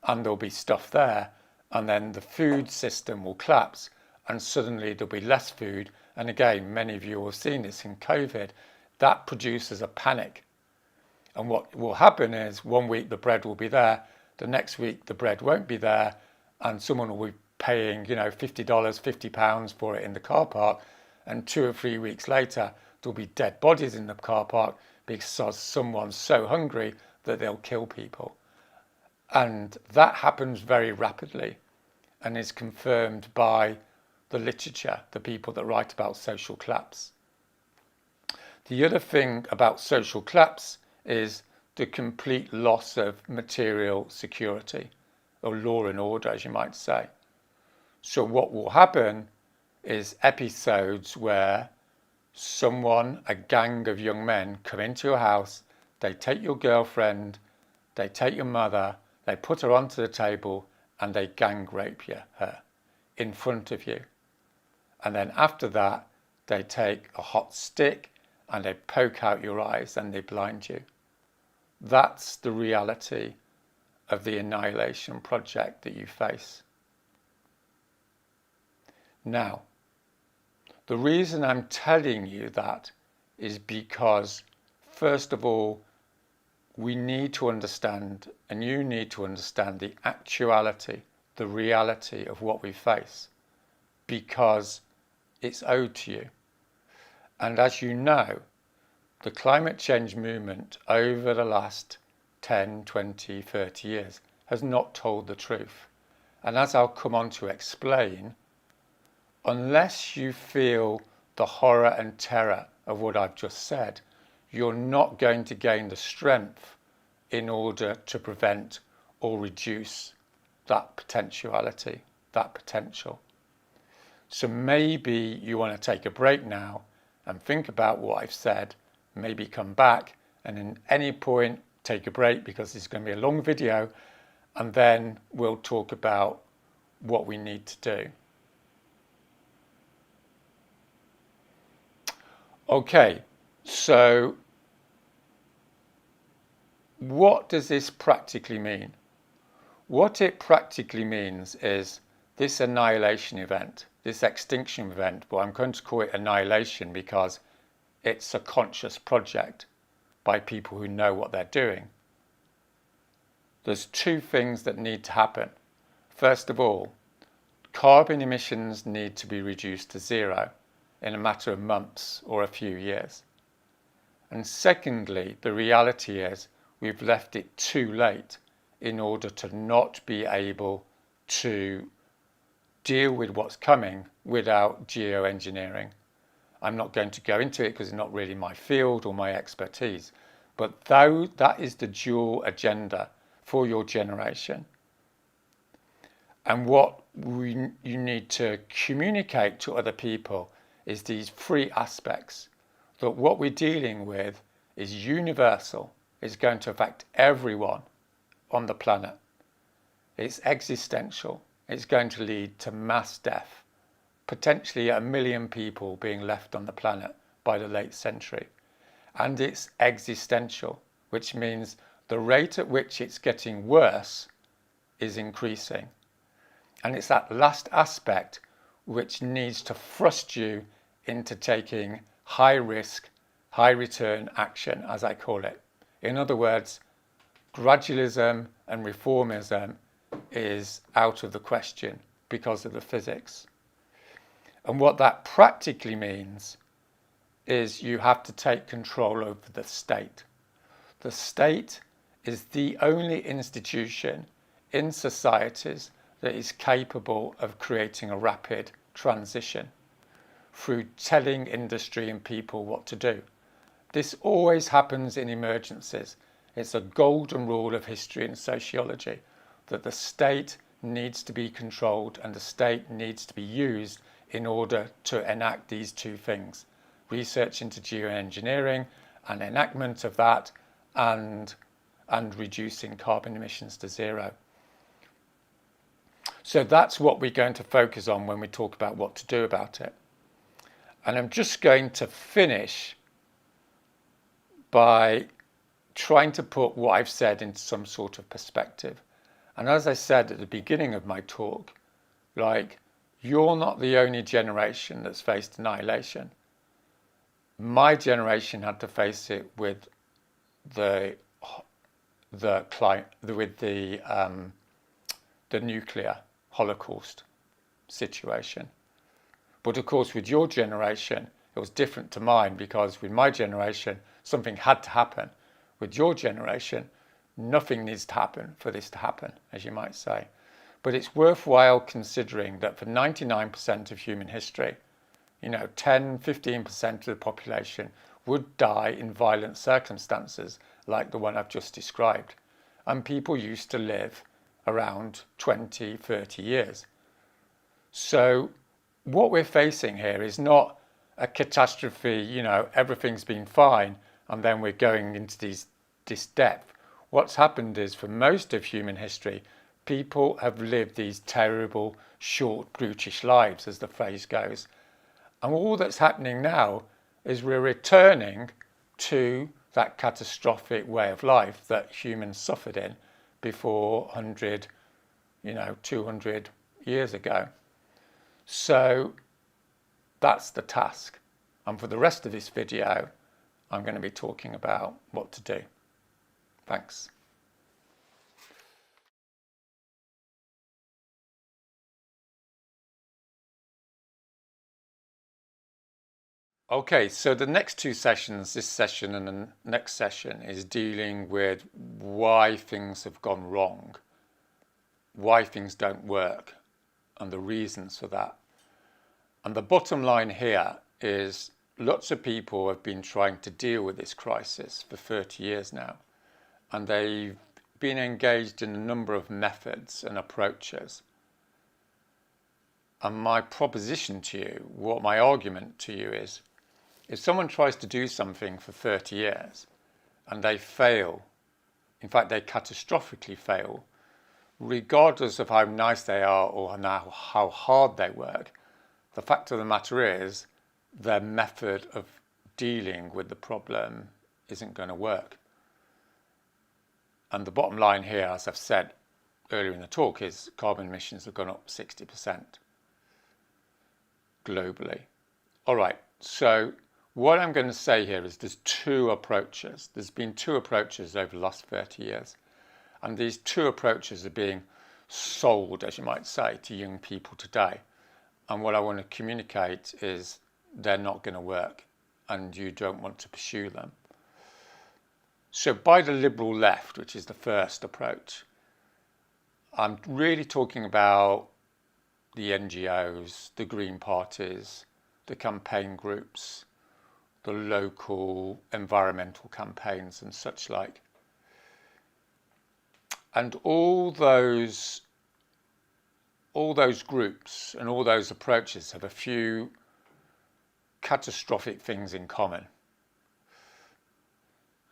and there'll be stuff there, and then the food system will collapse and suddenly there'll be less food. And again, many of you have seen this in COVID. That produces a panic. And what will happen is 1 week the bread will be there, the next week the bread won't be there, and someone will be paying, $50, £50 for it in the car park, and 2 or 3 weeks later there'll be dead bodies in the car park because someone's so hungry that they'll kill people. And that happens very rapidly and is confirmed by the literature, the people that write about social collapse. The other thing about social collapse is the complete loss of material security, or law and order, as you might say. So what will happen is episodes where a gang of young men come into your house, they take your girlfriend, they take your mother, they put her onto the table and they gang rape her in front of you. And then after that, they take a hot stick and they poke out your eyes and they blind you. That's the reality of the Annihilation project that you face. Now, the reason I'm telling you that is because, first of all, we need to understand, and you need to understand, the actuality, the reality of what we face, because it's owed to you. And as you know, the climate change movement over the last 10, 20, 30 years has not told the truth. And as I'll come on to explain, unless you feel the horror and terror of what I've just said, you're not going to gain the strength in order to prevent or reduce that potentiality, that potential. So maybe you want to take a break now and think about what I've said, maybe come back and at any point take a break because it's going to be a long video, and then we'll talk about what we need to do. Okay, so what does this practically mean? What it practically means is this annihilation event, this extinction event, but I'm going to call it annihilation because it's a conscious project by people who know what they're doing. There's two things that need to happen. First of all, carbon emissions need to be reduced to zero in a matter of months or a few years. And secondly, the reality is we've left it too late in order to not be able to deal with what's coming without geoengineering. I'm not going to go into it because it's not really my field or my expertise, but that is the dual agenda for your generation. And what you need to communicate to other people is these three aspects, that what we're dealing with is universal, it's going to affect everyone on the planet. It's existential, it's going to lead to mass death, potentially 1 million people being left on the planet by the late century. And it's existential, which means the rate at which it's getting worse is increasing. And it's that last aspect which needs to thrust you into taking high risk, high return action, as I call it. In other words, gradualism and reformism is out of the question because of the physics. And what that practically means is you have to take control over the state. The state is the only institution in societies that is capable of creating a rapid transition through telling industry and people what to do. This always happens in emergencies. It's a golden rule of history and sociology that the state needs to be controlled and the state needs to be used in order to enact these two things: research into geoengineering and enactment of that, and reducing carbon emissions to zero. So that's what we're going to focus on when we talk about what to do about it. And I'm just going to finish by trying to put what I've said into some sort of perspective. And as I said at the beginning of my talk, like, you're not the only generation that's faced annihilation. My generation had to face it with the nuclear Holocaust situation. But of course, with your generation, it was different to mine, because with my generation, something had to happen. With your generation, nothing needs to happen for this to happen, as you might say. But it's worthwhile considering that for 99% of human history, 10, 15% of the population would die in violent circumstances like the one I've just described. And people used to live around 20, 30 years. So what we're facing here is not a catastrophe, everything's been fine, and then we're going into this depth. What's happened is, for most of human history, people have lived these terrible, short, brutish lives, as the phrase goes. And all that's happening now is we're returning to that catastrophic way of life that humans suffered in before 100, 200 years ago. So that's the task. And for the rest of this video, I'm going to be talking about what to do. Thanks. Okay, so the next two sessions, this session and the next session, is dealing with why things have gone wrong, why things don't work, and the reasons for that. And the bottom line here is lots of people have been trying to deal with this crisis for 30 years now, and they've been engaged in a number of methods and approaches. And my proposition to you, what my argument to you is, if someone tries to do something for 30 years and they fail, in fact they catastrophically fail, regardless of how nice they are or how hard they work, the fact of the matter is their method of dealing with the problem isn't going to work. And the bottom line here, as I've said earlier in the talk, is carbon emissions have gone up 60% globally. All right, so what I'm going to say here is there's two approaches. There's been two approaches over the last 30 years. And these two approaches are being sold, as you might say, to young people today. And what I want to communicate is they're not going to work and you don't want to pursue them. So by the liberal left, which is the first approach, I'm really talking about the NGOs, the Green parties, the campaign groups, the local environmental campaigns and such like. And all those groups and all those approaches have a few catastrophic things in common.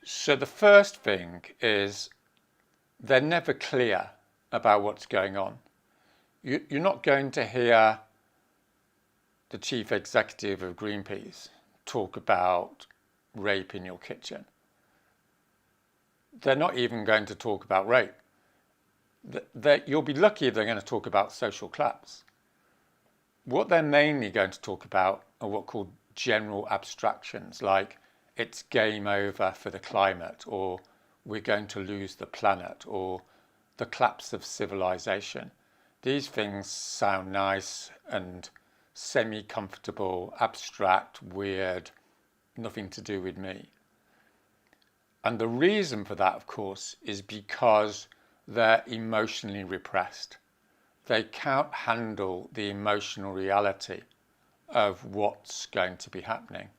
So the first thing is they're never clear about what's going on. You're not going to hear the chief executive of Greenpeace talk about rape in your kitchen. They're not even going to talk about rape. You'll be lucky if they're going to talk about social collapse. What they're mainly going to talk about are what are called general abstractions, like it's game over for the climate, or we're going to lose the planet, or the collapse of civilization. These things sound nice and semi-comfortable, abstract, weird, nothing to do with me. And the reason for that, of course, is because they're emotionally repressed. They can't handle the emotional reality of what's going to be happening.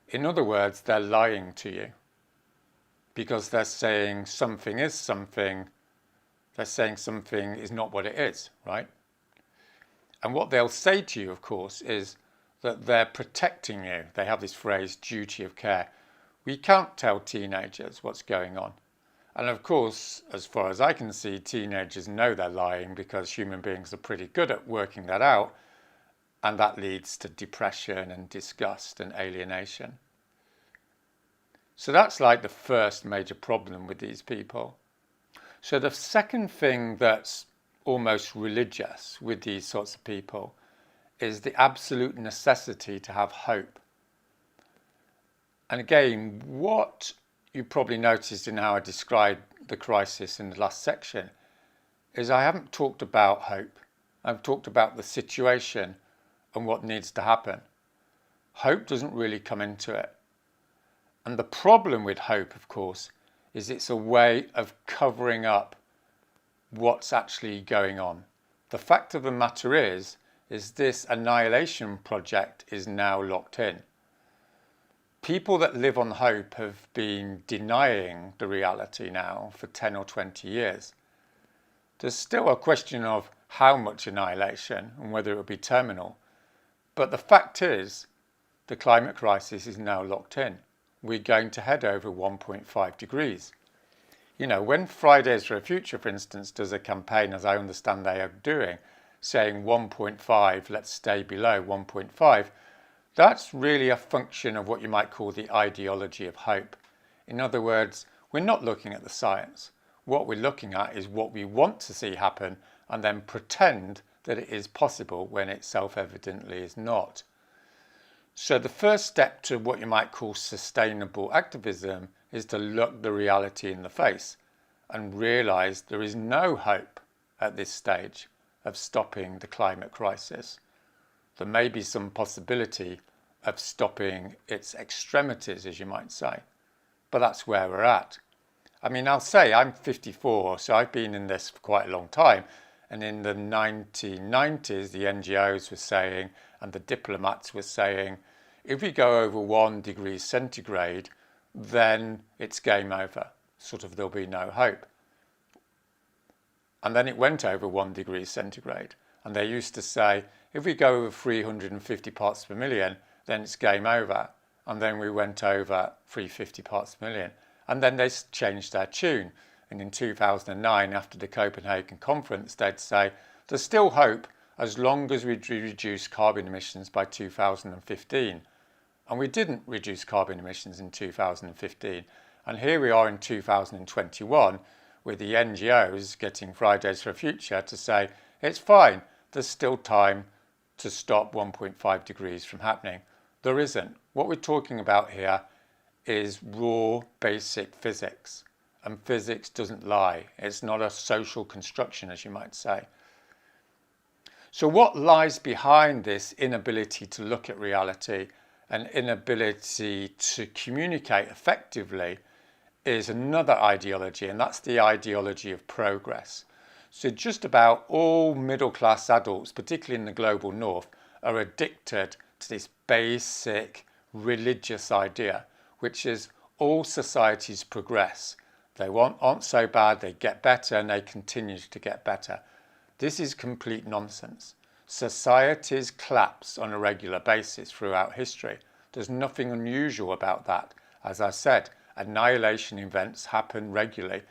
In other words, they're lying to you because they're saying something is something. They're saying something is not what it is, right? And what they'll say to you, of course, is that they're protecting you. They have this phrase, duty of care. We can't tell teenagers what's going on. And of course, as far as I can see, teenagers know they're lying because human beings are pretty good at working that out. And that leads to depression and disgust and alienation. So that's like the first major problem with these people. So the second thing that's almost religious with these sorts of people is the absolute necessity to have hope. And again, what you probably noticed in how I described the crisis in the last section is I haven't talked about hope. I've talked about the situation and what needs to happen. Hope doesn't really come into it. And the problem with hope, of course, is it's a way of covering up what's actually going on. The fact of the matter is this Annihilation project is now locked in. People that live on hope have been denying the reality now for 10 or 20 years. There's still a question of how much annihilation and whether it will be terminal. But the fact is, the climate crisis is now locked in. We're going to head over 1.5 degrees. You know, when Fridays for a Future, for instance, does a campaign, as I understand they are doing, saying 1.5, let's stay below 1.5, that's really a function of what you might call the ideology of hope. In other words, we're not looking at the science. What we're looking at is what we want to see happen and then pretend that it is possible when it self-evidently is not. So the first step to what you might call sustainable activism is to look the reality in the face and realize there is no hope at this stage of stopping the climate crisis. There may be some possibility of stopping its extremities, as you might say, but that's where we're at. I mean, I'll say I'm 54, so I've been in this for quite a long time. And in the 1990s, the NGOs were saying, and the diplomats were saying, if we go over 1 degree centigrade, then it's game over. Sort of, there'll be no hope. And then it went over 1 degree centigrade. And they used to say, if we go over 350 parts per million, then it's game over. And then we went over 350 parts per million. And then they changed their tune. And in 2009, after the Copenhagen conference, they'd say, there's still hope as long as we reduce carbon emissions by 2015. And we didn't reduce carbon emissions in 2015. And here we are in 2021 with the NGOs getting Fridays for Future to say, it's fine, there's still time to stop 1.5 degrees from happening. There isn't. What we're talking about here is raw, basic physics. And physics doesn't lie. It's not a social construction, as you might say. So what lies behind this inability to look at reality and inability to communicate effectively is another ideology, and that's the ideology of progress. So just about all middle-class adults, particularly in the global north, are addicted to this basic religious idea, which is all societies progress. They aren't so bad, they get better, and they continue to get better. This is complete nonsense. Societies collapse on a regular basis throughout history. There's nothing unusual about that. As I said, annihilation events happen regularly.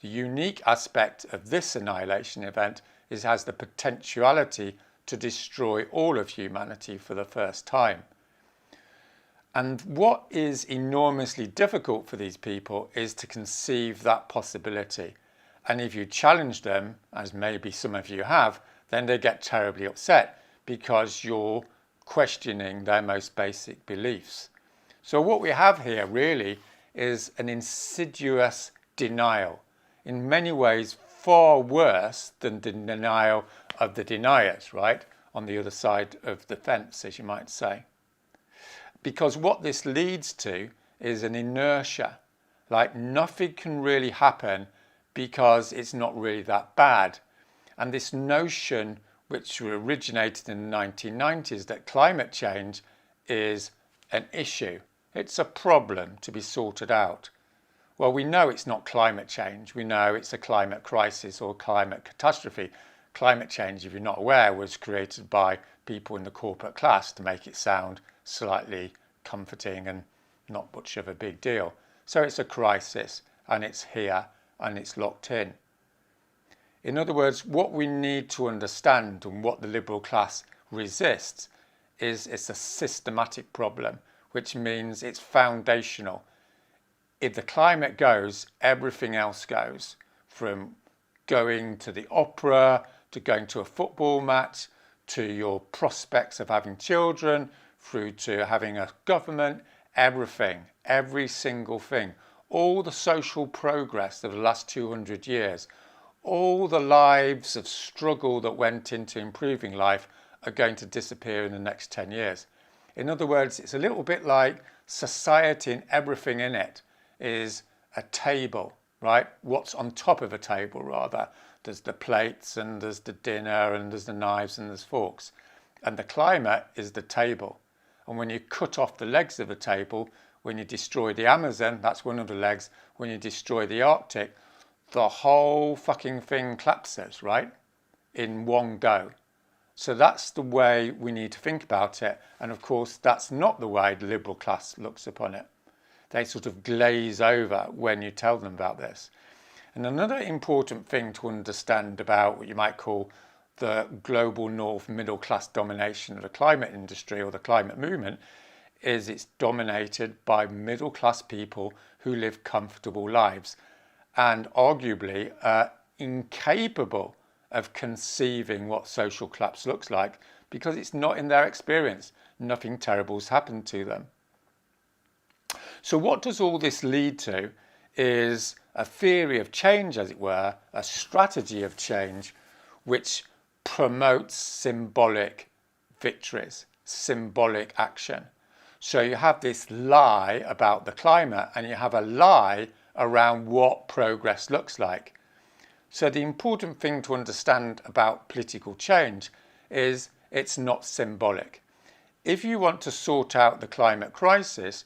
The unique aspect of this annihilation event is it has the potentiality to destroy all of humanity for the first time. And what is enormously difficult for these people is to conceive that possibility. And if you challenge them, as maybe some of you have, then they get terribly upset because you're questioning their most basic beliefs. So what we have here really is an insidious denial, in many ways far worse than the denial of the deniers, right? On the other side of the fence, as you might say. Because what this leads to is an inertia, like nothing can really happen because it's not really that bad. And this notion, which originated in the 1990s, that climate change is an issue. It's a problem to be sorted out. Well, we know it's not climate change. We know it's a climate crisis or climate catastrophe. Climate change, if you're not aware, was created by people in the corporate class to make it sound slightly comforting and not much of a big deal. So it's a crisis and it's here and it's locked in. In other words, what we need to understand and what the liberal class resists is it's a systematic problem, which means it's foundational. If the climate goes, everything else goes, from going to the opera, to going to a football match, to your prospects of having children, through to having a government, everything, every single thing, all the social progress of the last 200 years, all the lives of struggle that went into improving life are going to disappear in the next 10 years. In other words, it's a little bit like society and everything in it is a table, right? What's on top of a table, rather. There's the plates and there's the dinner and there's the knives and there's forks. And the climate is the table. And when you cut off the legs of a table, when you destroy the Amazon, that's one of the legs. When you destroy the Arctic, the whole fucking thing collapses, right? In one go. So that's the way we need to think about it. And of course, that's not the way the liberal class looks upon it. They sort of glaze over when you tell them about this. And another important thing to understand about what you might call the global north middle class domination of the climate industry or the climate movement is it's dominated by middle class people who live comfortable lives and arguably are incapable of conceiving what social collapse looks like because it's not in their experience. Nothing terrible's happened to them. So what does all this lead to is a theory of change, as it were, a strategy of change, which promotes symbolic victories, symbolic action. So you have this lie about the climate and you have a lie around what progress looks like. So the important thing to understand about political change is it's not symbolic. If you want to sort out the climate crisis,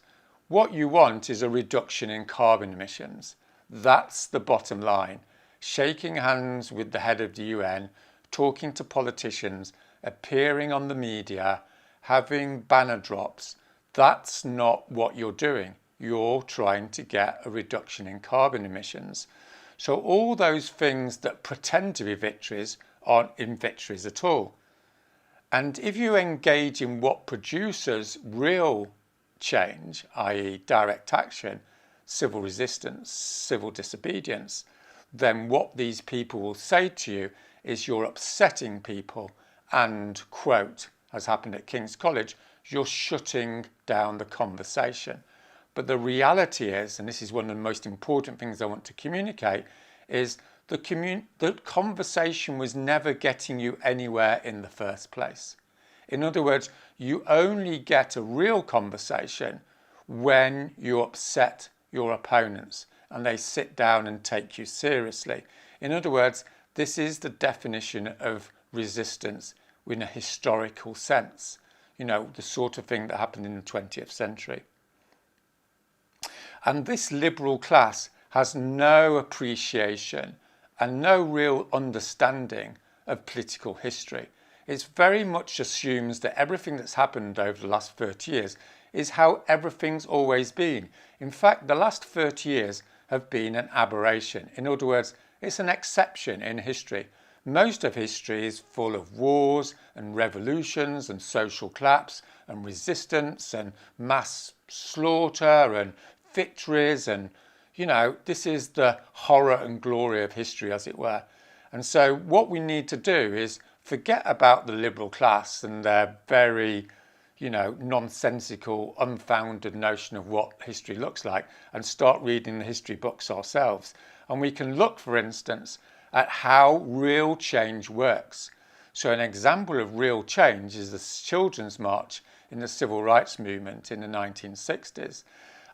what you want is a reduction in carbon emissions. That's the bottom line. Shaking hands with the head of the UN, talking to politicians, appearing on the media, having banner drops. That's not what you're doing. You're trying to get a reduction in carbon emissions. So all those things that pretend to be victories aren't in victories at all. And if you engage in what produces real change, i.e. direct action, civil resistance, civil disobedience, then what these people will say to you is you're upsetting people and, quote, as happened at King's College, you're shutting down the conversation. But the reality is, and this is one of the most important things I want to communicate, is the conversation was never getting you anywhere in the first place. In other words, you only get a real conversation when you upset your opponents and they sit down and take you seriously. In other words, this is the definition of resistance in a historical sense. You know, the sort of thing that happened in the 20th century. And this liberal class has no appreciation and no real understanding of political history. It very much assumes that everything that's happened over the last 30 years is how everything's always been. In fact, the last 30 years have been an aberration. In other words, it's an exception in history. Most of history is full of wars and revolutions and social collapse and resistance and mass slaughter and victories, and you know, this is the horror and glory of history, as it were. And so what we need to do is forget about the liberal class and their very, you know, nonsensical, unfounded notion of what history looks like and start reading the history books ourselves. And we can look, for instance, at how real change works. So an example of real change is the Children's March in the Civil Rights Movement in the 1960s.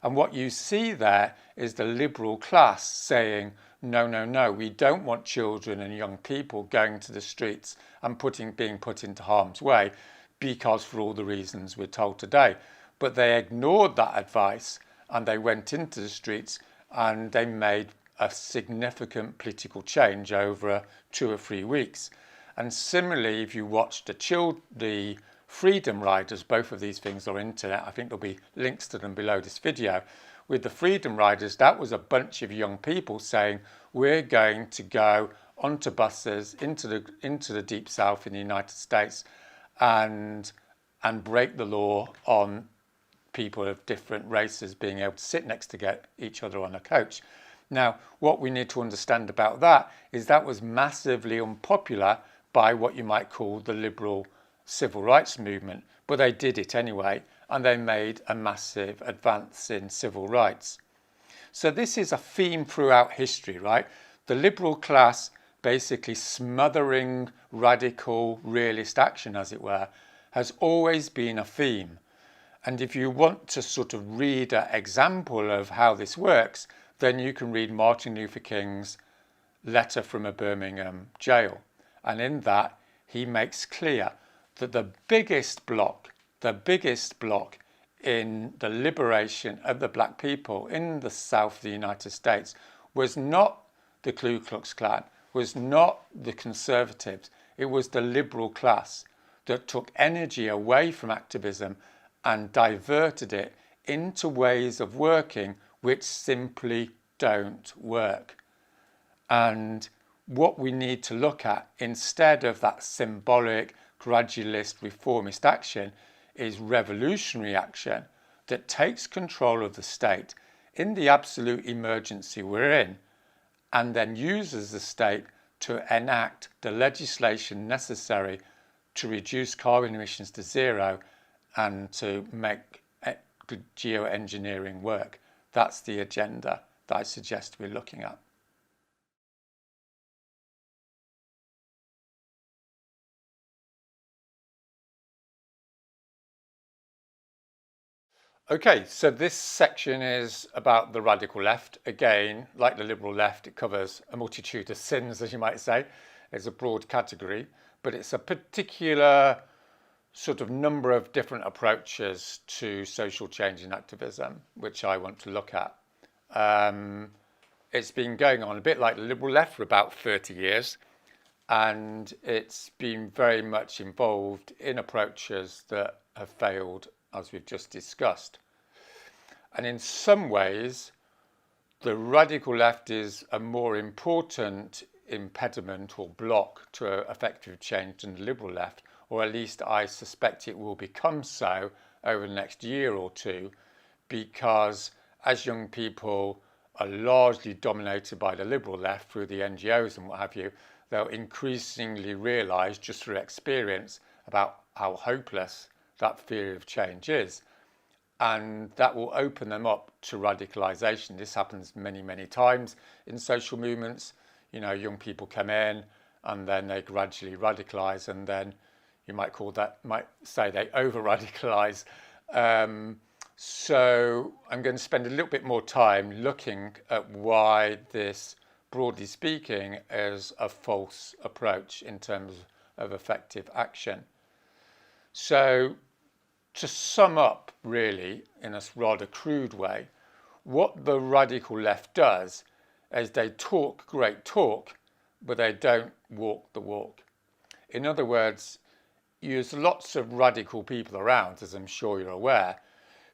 And what you see there is the liberal class saying, no, no, no, we don't want children and young people going to the streets and being put into harm's way because for all the reasons we're told today. But they ignored that advice and they went into the streets and they made a significant political change over 2 or 3 weeks. And similarly, if you watch the Freedom Riders, both of these things are internet, I think there'll be links to them below this video. With the Freedom Riders, that was a bunch of young people saying, we're going to go onto buses into the deep south in the United States and break the law on people of different races being able to sit next to each other on a coach. Now, what we need to understand about that is that was massively unpopular by what you might call the liberal civil rights movement, but they did it anyway, and they made a massive advance in civil rights. So this is a theme throughout history, right? The liberal class basically smothering radical realist action, as it were, has always been a theme. And if you want to sort of read an example of how this works, then you can read Martin Luther King's letter from a Birmingham jail. And in that, he makes clear that the biggest block in the liberation of the black people in the south of the United States was not the Ku Klux Klan, was not the conservatives, it was the liberal class that took energy away from activism and diverted it into ways of working which simply don't work. And what we need to look at instead of that symbolic, gradualist, reformist action is revolutionary action that takes control of the state in the absolute emergency we're in, and then uses the state to enact the legislation necessary to reduce carbon emissions to zero and to make geoengineering work. That's the agenda that I suggest we're looking at. Okay, so this section is about the radical left. Again, like the liberal left, it covers a multitude of sins, as you might say. It's a broad category, but it's a particular sort of number of different approaches to social change and activism, which I want to look at. It's been going on a bit like the liberal left for about 30 years, and it's been very much involved in approaches that have failed, as we've just discussed. And in some ways, the radical left is a more important impediment or block to effective change than the liberal left, or at least I suspect it will become so over the next year or two, because as young people are largely dominated by the liberal left through the NGOs and what have you, they'll increasingly realise just through experience about how hopeless that theory of change is. And that will open them up to radicalisation. This happens many, many times in social movements. You know, young people come in and then they gradually radicalise, and then you might say they over-radicalise. So I'm going to spend a little bit more time looking at why this, broadly speaking, is a false approach in terms of effective action. So to sum up, really, in a rather crude way, what the radical left does is they talk great talk, but they don't walk the walk. In other words, there's lots of radical people around, as I'm sure you're aware,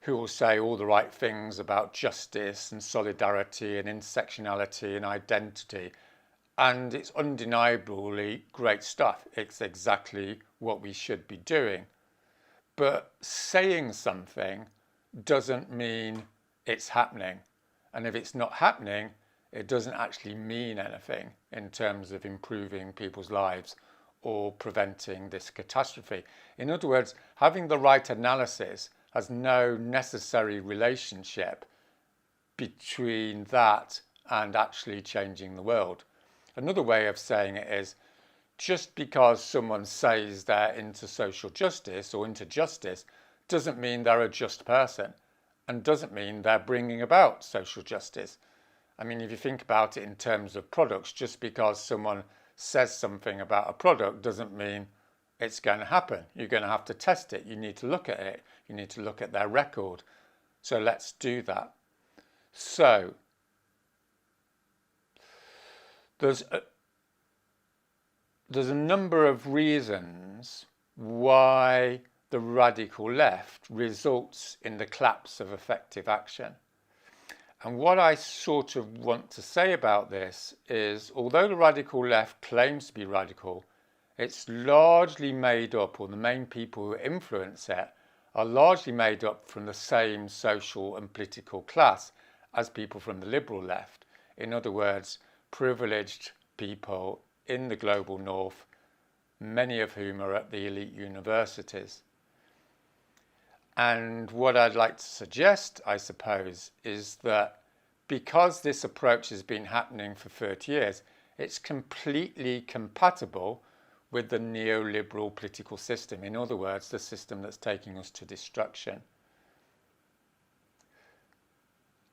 who will say all the right things about justice and solidarity and intersectionality and identity. And it's undeniably great stuff. It's exactly what we should be doing. But saying something doesn't mean it's happening. And if it's not happening, it doesn't actually mean anything in terms of improving people's lives or preventing this catastrophe. In other words, having the right analysis has no necessary relationship between that and actually changing the world. Another way of saying it is, just because someone says they're into social justice or into justice doesn't mean they're a just person, and doesn't mean they're bringing about social justice. I mean, if you think about it in terms of products, just because someone says something about a product doesn't mean it's going to happen. You're going to have to test it. You need to look at it. You need to look at their record. So let's do that. So there's a number of reasons why the radical left results in the collapse of effective action. And what I sort of want to say about this is, although the radical left claims to be radical, it's largely made up, or the main people who influence it are largely made up from the same social and political class as people from the liberal left. In other words, privileged people in the global north, many of whom are at the elite universities. And what I'd like to suggest, I suppose, is that because this approach has been happening for 30 years, it's completely compatible with the neoliberal political system. In other words, the system that's taking us to destruction.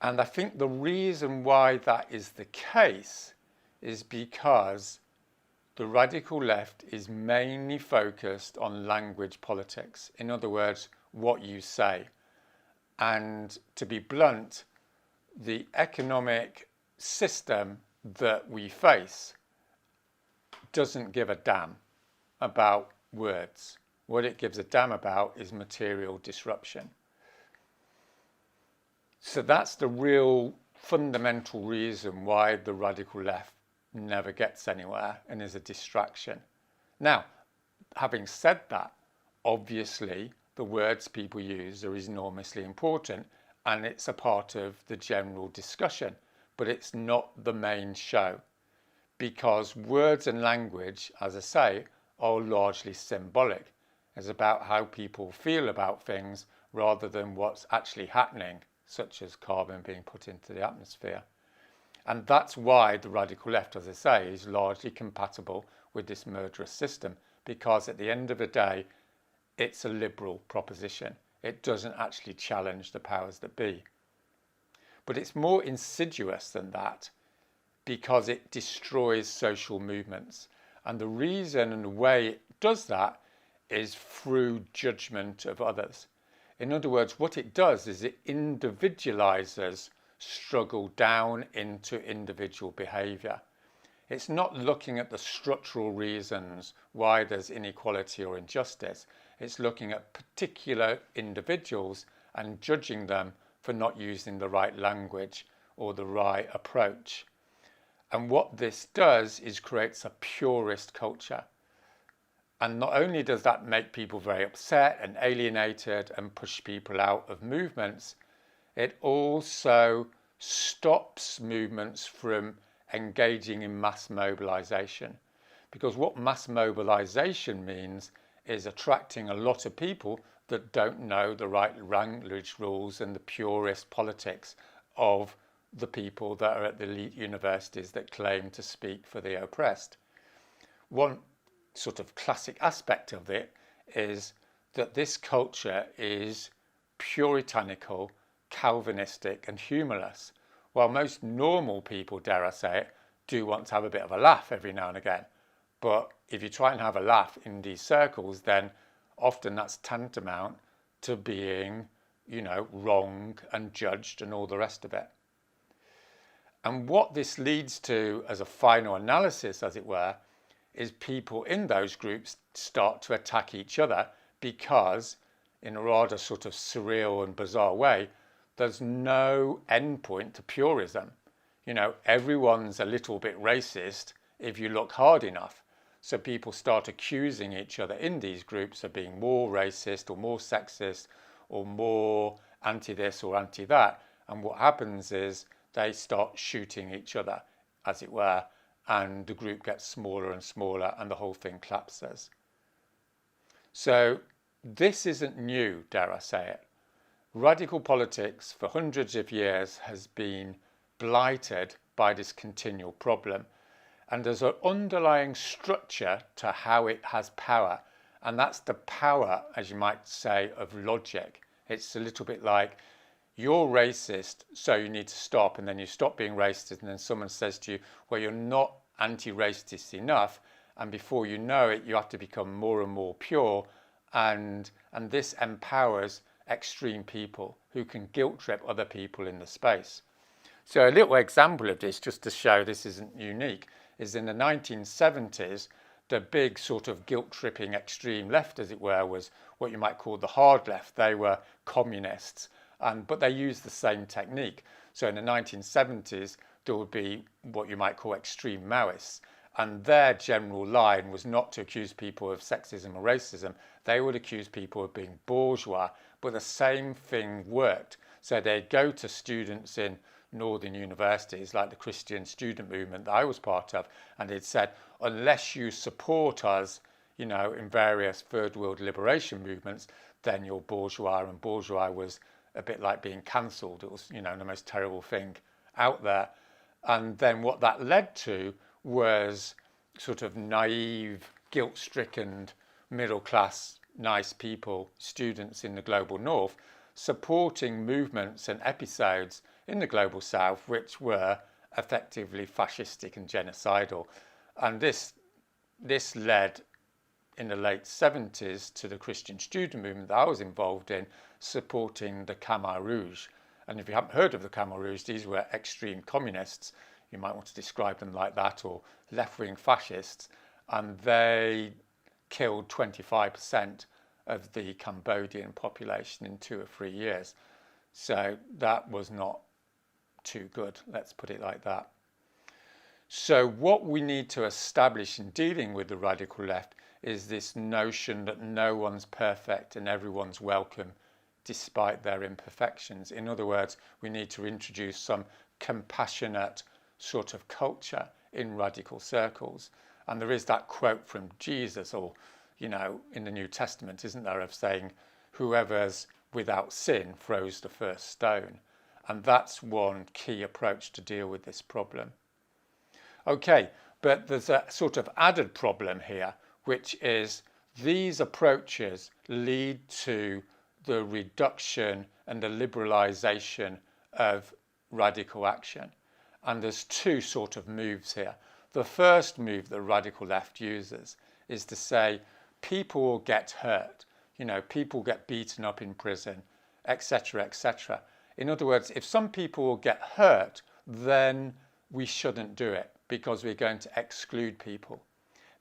And I think the reason why that is the case is because the radical left is mainly focused on language politics. In other words, what you say. And to be blunt, the economic system that we face doesn't give a damn about words. What it gives a damn about is material disruption. So that's the real fundamental reason why the radical left never gets anywhere and is a distraction. Now, having said that, obviously the words people use are enormously important and it's a part of the general discussion, but it's not the main show because words and language, as I say, are largely symbolic. It's about how people feel about things rather than what's actually happening, such as carbon being put into the atmosphere. And that's why the radical left, as I say, is largely compatible with this murderous system, because at the end of the day, it's a liberal proposition. It doesn't actually challenge the powers that be. But it's more insidious than that because it destroys social movements. And the reason and the way it does that is through judgment of others. In other words, what it does is it individualizes struggle down into individual behavior. It's not looking at the structural reasons why there's inequality or injustice. It's looking at particular individuals and judging them for not using the right language or the right approach. And what this does is creates a purist culture. And not only does that make people very upset and alienated and push people out of movements, it also stops movements from engaging in mass mobilization. Because what mass mobilization means is attracting a lot of people that don't know the right language rules and the purist politics of the people that are at the elite universities that claim to speak for the oppressed. One sort of classic aspect of it is that this culture is puritanical, Calvinistic and humorless, while most normal people, dare I say it, do want to have a bit of a laugh every now and again. But if you try and have a laugh in these circles, then often that's tantamount to being, wrong and judged and all the rest of it. And what this leads to as a final analysis, as it were, is people in those groups start to attack each other because, in a rather sort of surreal and bizarre way, there's no endpoint to purism. Everyone's a little bit racist if you look hard enough. So people start accusing each other in these groups of being more racist or more sexist or more anti-this or anti-that. And what happens is they start shooting each other, as it were, and the group gets smaller and smaller and the whole thing collapses. So this isn't new, dare I say it. Radical politics for hundreds of years has been blighted by this continual problem. And there's an underlying structure to how it has power. And that's the power, as you might say, of logic. It's a little bit like, you're racist, so you need to stop. And then you stop being racist. And then someone says to you, well, you're not anti-racist enough. And before you know it, you have to become more and more pure. And this empowers extreme people who can guilt trip other people in the space. So a little example of this, just to show this isn't unique, is in the 1970s, the big sort of guilt-tripping extreme left, as it were, was what you might call the hard left. They were communists, but they used the same technique. So in the 1970s, there would be what you might call extreme Maoists. And their general line was not to accuse people of sexism or racism. They would accuse people of being bourgeois, but the same thing worked. So they'd go to students in northern universities, like the Christian student movement that I was part of, and they'd said, unless you support us, in various third world liberation movements, then you're bourgeois. And bourgeois was a bit like being cancelled. It was, the most terrible thing out there. And then what that led to was sort of naive, guilt-stricken, middle-class, nice people, students in the global north, supporting movements and episodes in the global south which were effectively fascistic and genocidal. And this led in the late 70s to the Christian student movement that I was involved in, supporting the Khmer Rouge. And if you haven't heard of the Khmer Rouge, these were extreme communists. You might want to describe them like that, or left-wing fascists. And they killed 25% of the Cambodian population in 2 or 3 years. So that was not too good, let's put it like that. So what we need to establish in dealing with the radical left is this notion that no one's perfect and everyone's welcome despite their imperfections. In other words, we need to introduce some compassionate sort of culture in radical circles. And there is that quote from Jesus, or, in the New Testament, isn't there, of saying, whoever's without sin throws the first stone. And that's one key approach to deal with this problem. Okay, but there's a sort of added problem here, which is these approaches lead to the reduction and the liberalisation of radical action. And there's two sort of moves here. The first move the radical left uses is to say people will get hurt, people get beaten up in prison, etc., etc. In other words, if some people will get hurt, then we shouldn't do it because we're going to exclude people.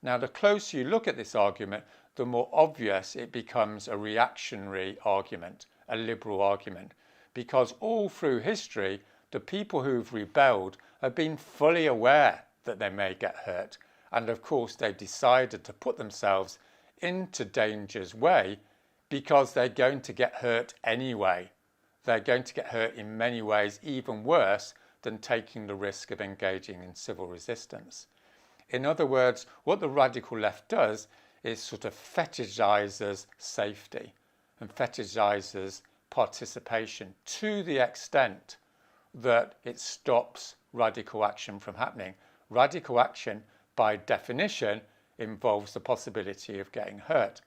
Now, the closer you look at this argument, the more obvious it becomes a reactionary argument, a liberal argument, because all through history, the people who've rebelled have been fully aware that they may get hurt. And of course, they've decided to put themselves into danger's way because they're going to get hurt anyway. They're going to get hurt in many ways, even worse than taking the risk of engaging in civil resistance. In other words, what the radical left does is sort of fetishizes safety and fetishizes participation to the extent that it stops radical action from happening. Radical action, by definition, involves the possibility of getting hurt.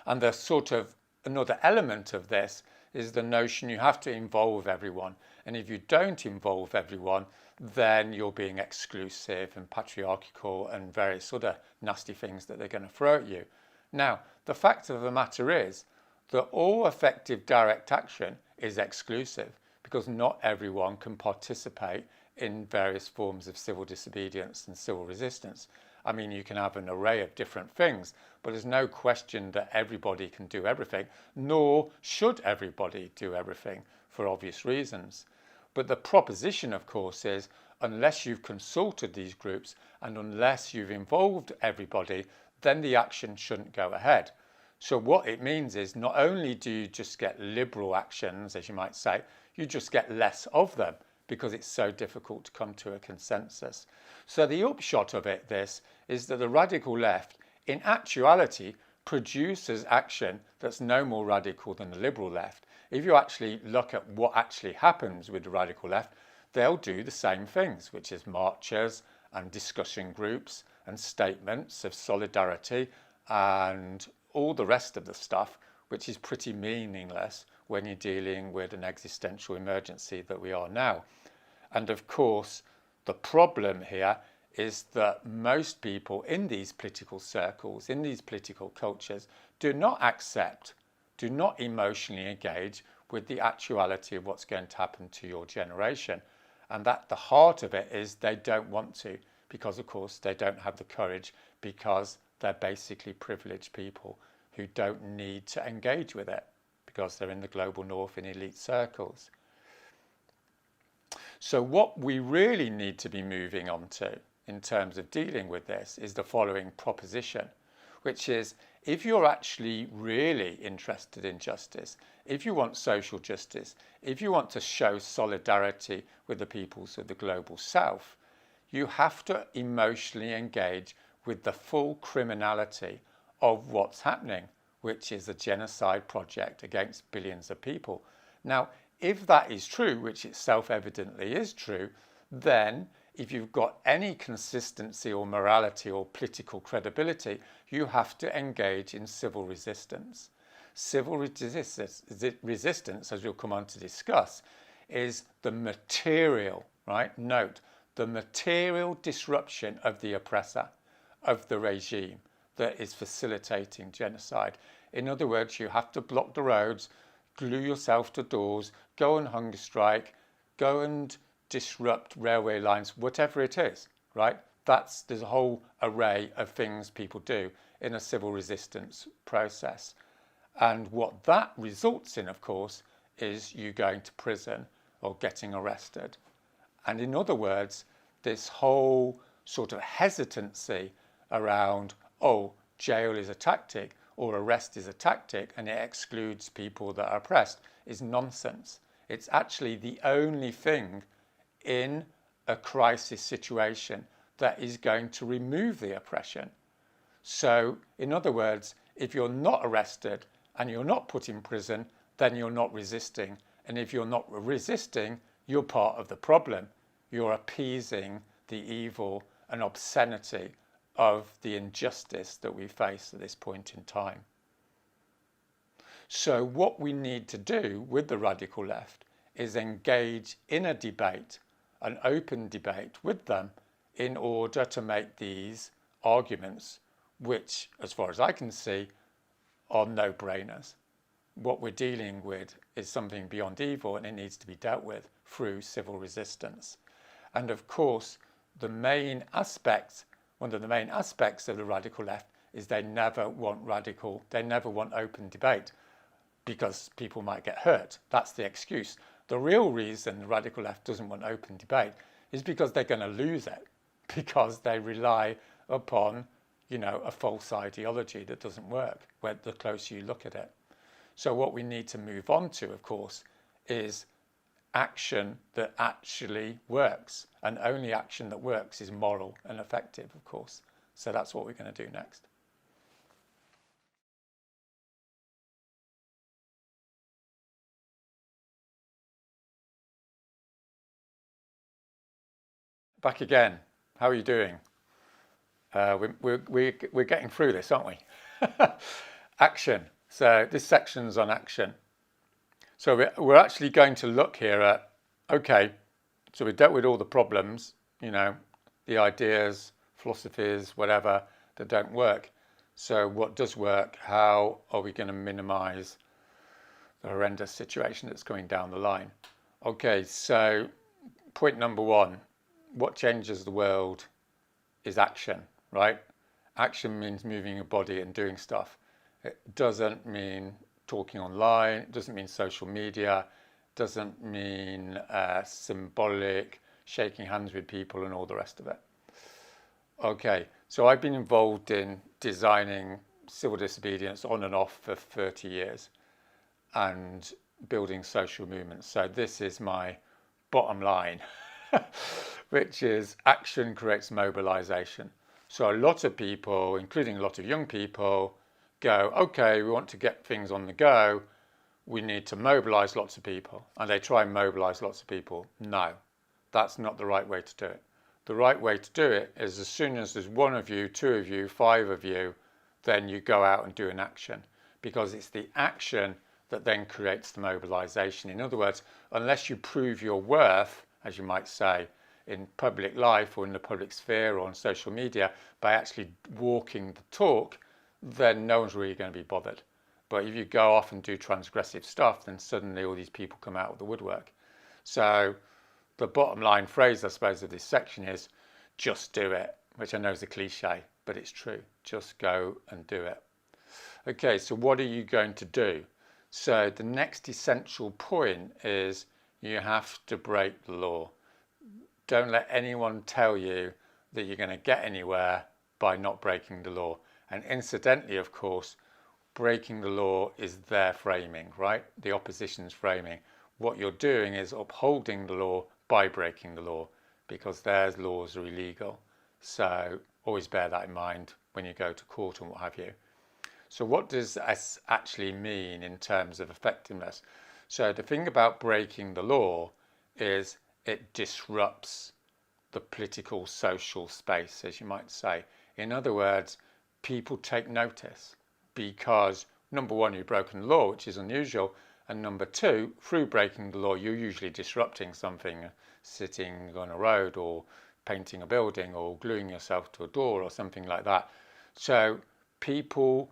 And the sort of another element of this is the notion you have to involve everyone. And if you don't involve everyone, then you're being exclusive and patriarchal and various other nasty things that they're going to throw at you. Now, the fact of the matter is that all effective direct action is exclusive because not everyone can participate in various forms of civil disobedience and civil resistance. I mean, you can have an array of different things, but there's no question that everybody can do everything, nor should everybody do everything for obvious reasons. But the proposition, of course, is unless you've consulted these groups and unless you've involved everybody, then the action shouldn't go ahead. So what it means is not only do you just get liberal actions, as you might say, you just get less of them because it's so difficult to come to a consensus. So the upshot of this is that the radical left, in actuality, produces action that's no more radical than the liberal left. If you actually look at what actually happens with the radical left, they'll do the same things, which is marches and discussion groups and statements of solidarity and all the rest of the stuff, which is pretty meaningless when you're dealing with an existential emergency that we are now. And of course, the problem here is that most people in these political circles, in these political cultures, do not accept, do not emotionally engage with the actuality of what's going to happen to your generation. And at the heart of it is they don't want to, because of course they don't have the courage, because they're basically privileged people who don't need to engage with it because they're in the global north in elite circles. So what we really need to be moving on to in terms of dealing with this is the following proposition, which is if you're actually really interested in justice, if you want social justice, if you want to show solidarity with the peoples of the global south, you have to emotionally engage with the full criminality of what's happening, which is a genocide project against billions of people. Now, if that is true, which it self-evidently is true, then if you've got any consistency or morality or political credibility, you have to engage in civil resistance. Civil resistance, as we'll come on to discuss, is the material, right? Note, the material disruption of the oppressor, of the regime that is facilitating genocide. In other words, you have to block the roads, glue yourself to doors, go on hunger strike, go and disrupt railway lines, whatever it is, right? There's a whole array of things people do in a civil resistance process. And what that results in, of course, is you going to prison or getting arrested. And in other words, this whole sort of hesitancy around, oh, jail is a tactic or arrest is a tactic and it excludes people that are oppressed is nonsense. It's actually the only thing in a crisis situation that is going to remove the oppression. So, in other words, if you're not arrested and you're not put in prison, then you're not resisting. And if you're not resisting, you're part of the problem. You're appeasing the evil and obscenity of the injustice that we face at this point in time. So what we need to do with the radical left is engage in a debate, an open debate with them, in order to make these arguments, which, as far as I can see, are no-brainers. What we're dealing with is something beyond evil, and it needs to be dealt with through civil resistance. And of course, one of the main aspects of the radical left is they never want open debate because people might get hurt. That's the excuse. The real reason the radical left doesn't want open debate is because they're going to lose it, because they rely upon, a false ideology that doesn't work the closer you look at it. So what we need to move on to, of course, is action that actually works. And only action that works is moral and effective, of course. So that's what we're going to do next. Back again. How are you doing? We're getting through this, aren't we? Action. So this section's on action. So we're actually going to look here at, okay, so we've dealt with all the problems, the ideas, philosophies, whatever, that don't work. So what does work? How are we going to minimize the horrendous situation that's coming down the line? Okay, so point number one, what changes the world is action, right? Action means moving your body and doing stuff. It doesn't mean talking online, it doesn't mean social media, it doesn't mean symbolic, shaking hands with people and all the rest of it. Okay, so I've been involved in designing civil disobedience on and off for 30 years and building social movements. So this is my bottom line, which is action creates mobilization. So a lot of people, including a lot of young people, go, okay, we want to get things on the go, we need to mobilize lots of people. And they try and mobilize lots of people. No, that's not the right way to do it. The right way to do it is as soon as there's one of you, two of you, five of you, then you go out and do an action, because it's the action that then creates the mobilization. In other words, unless you prove your worth, as you might say, in public life or in the public sphere or on social media by actually walking the talk, then no one's really going to be bothered. But if you go off and do transgressive stuff, then suddenly all these people come out of the woodwork. So the bottom line phrase, I suppose, of this section is just do it, which I know is a cliche, but it's true. Just go and do it. Okay, so what are you going to do? So the next essential point is you have to break the law. Don't let anyone tell you that you're going to get anywhere by not breaking the law. And incidentally, of course, breaking the law is their framing, right? The opposition's framing. What you're doing is upholding the law by breaking the law, because their laws are illegal. So always bear that in mind when you go to court and what have you. So what does this actually mean in terms of effectiveness? So the thing about breaking the law is it disrupts the political social space, as you might say. In other words, people take notice because, number one, you've broken the law, which is unusual, and number two, through breaking the law, you're usually disrupting something, sitting on a road or painting a building or gluing yourself to a door or something like that. So people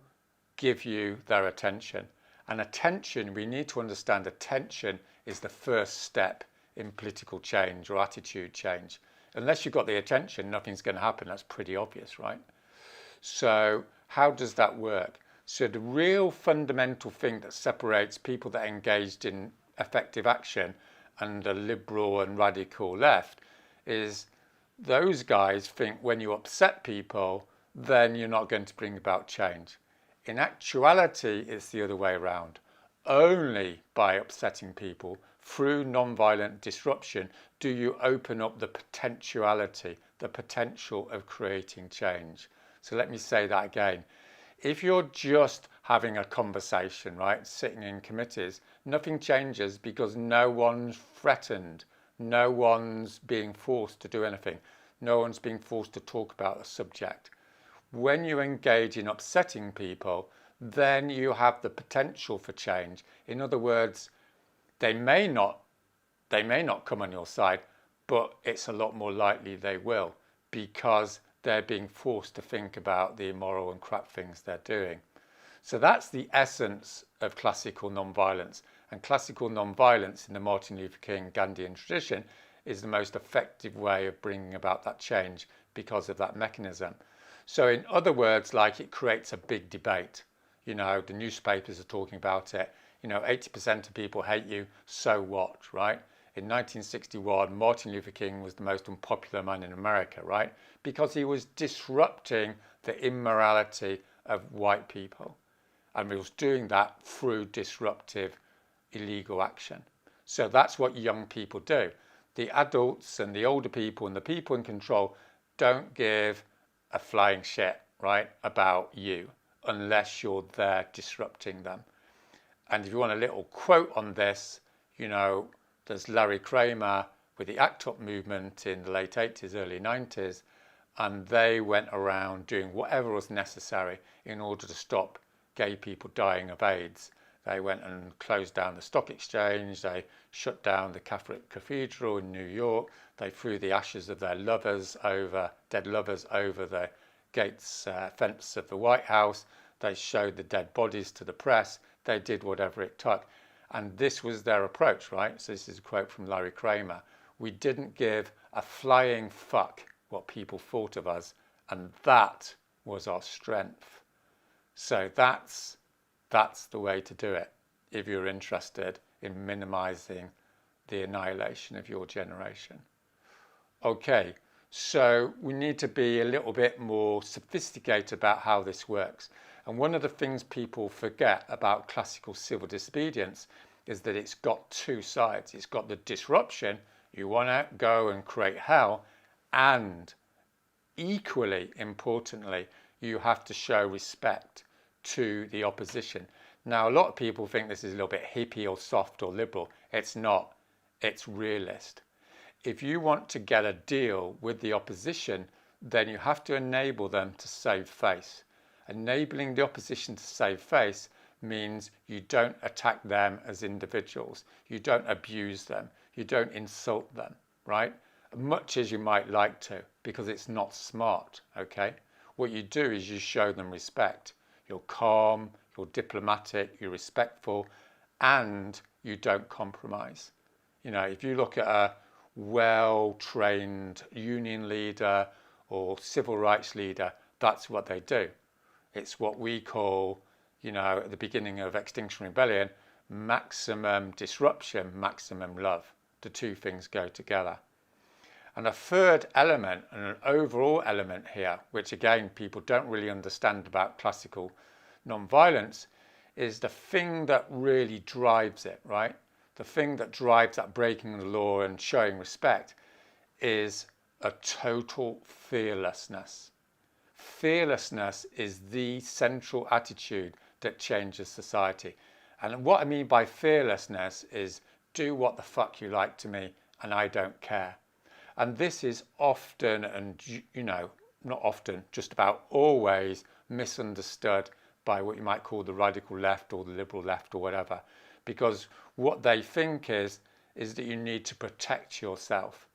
give you their attention. And attention, we need to understand attention is the first step in political change or attitude change. Unless you've got the attention, nothing's going to happen. That's pretty obvious, right? So how does that work? So the real fundamental thing that separates people that are engaged in effective action and the liberal and radical left is those guys think when you upset people, then you're not going to bring about change. In actuality, it's the other way around. Only by upsetting people through non-violent disruption do you open up the potentiality, the potential of creating change. So let me say that again. If you're just having a conversation, right, sitting in committees, nothing changes because no one's threatened, no one's being forced to do anything, no one's being forced to talk about a subject. When you engage in upsetting people, then you have the potential for change. In other words, they may not come on your side, but it's a lot more likely they will, because they're being forced to think about the immoral and crap things they're doing. So that's the essence of classical nonviolence. And classical nonviolence in the Martin Luther King Gandhian tradition is the most effective way of bringing about that change because of that mechanism. So in other words, like, it creates a big debate. You know, the newspapers are talking about it. You know, 80% of people hate you, so what, right? In 1961, Martin Luther King was the most unpopular man in America, right? Because he was disrupting the immorality of white people. And he was doing that through disruptive, illegal action. So that's what young people do. The adults and the older people and the people in control don't give a flying shit, right, about you unless you're there disrupting them. And if you want a little quote on this, you know, there's Larry Kramer with the ACT UP movement in the late 80s, early 90s, and they went around doing whatever was necessary in order to stop gay people dying of AIDS. They went and closed down the stock exchange, they shut down the Catholic Cathedral in New York, they threw the ashes of their dead lovers over the gates fence of the White House, they showed the dead bodies to the press, they did whatever it took. And this was their approach, right? So this is a quote from Larry Kramer. We didn't give a flying fuck what people thought of us, and that was our strength. So that's the way to do it if you're interested in minimizing the annihilation of your generation. Okay, so we need to be a little bit more sophisticated about how this works. And one of the things people forget about classical civil disobedience is that it's got two sides. It's got the disruption, you want to go and create hell, and equally importantly, you have to show respect to the opposition. Now, a lot of people think this is a little bit hippie or soft or liberal. It's not. It's realist. If you want to get a deal with the opposition, then you have to enable them to save face. Enabling the opposition to save face means you don't attack them as individuals. You don't abuse them. You don't insult them, right? Much as you might like to, because it's not smart, okay? What you do is you show them respect. You're calm, you're diplomatic, you're respectful, and you don't compromise. You know, if you look at a well-trained union leader or civil rights leader, that's what they do. It's what we call, you know, at the beginning of Extinction Rebellion, maximum disruption, maximum love. The two things go together. And a third element, and an overall element here, which again people don't really understand about classical non-violence, is the thing that really drives it, right? The thing that drives that breaking the law and showing respect is a total fearlessness. Fearlessness is the central attitude that changes society. And what I mean by fearlessness is do what the fuck you like to me and I don't care. And this is often, and not often, just about always misunderstood by what you might call the radical left or the liberal left or whatever. Because what they think is that you need to protect yourself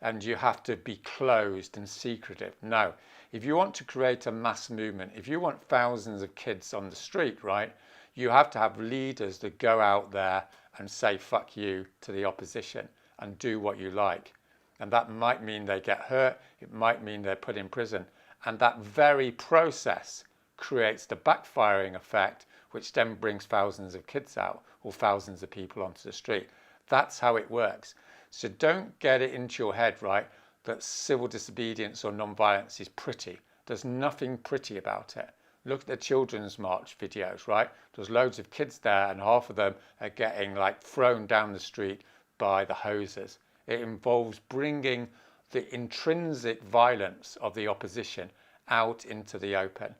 and you have to be closed and secretive. No, if you want to create a mass movement, if you want thousands of kids on the street, right, you have to have leaders that go out there and say fuck you to the opposition and do what you like. And that might mean they get hurt, it might mean they're put in prison. And that very process creates the backfiring effect, which then brings thousands of kids out or thousands of people onto the street. That's how it works. So don't get it into your head, right, that civil disobedience or non-violence is pretty. There's nothing pretty about it. Look at the children's march videos, right? There's loads of kids there and half of them are getting like thrown down the street by the hoses. It involves bringing the intrinsic violence of the opposition out into the open.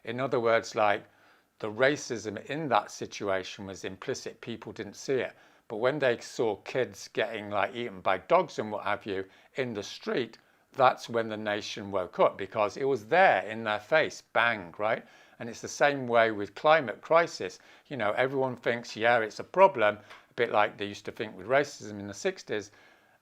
In other words, like the racism in that situation was implicit. People didn't see it. But when they saw kids getting like eaten by dogs and what have you in the street, that's when the nation woke up because it was there in their face, bang, right? And it's the same way with climate crisis. You know, everyone thinks, yeah, it's a problem, a bit like they used to think with racism in the 60s.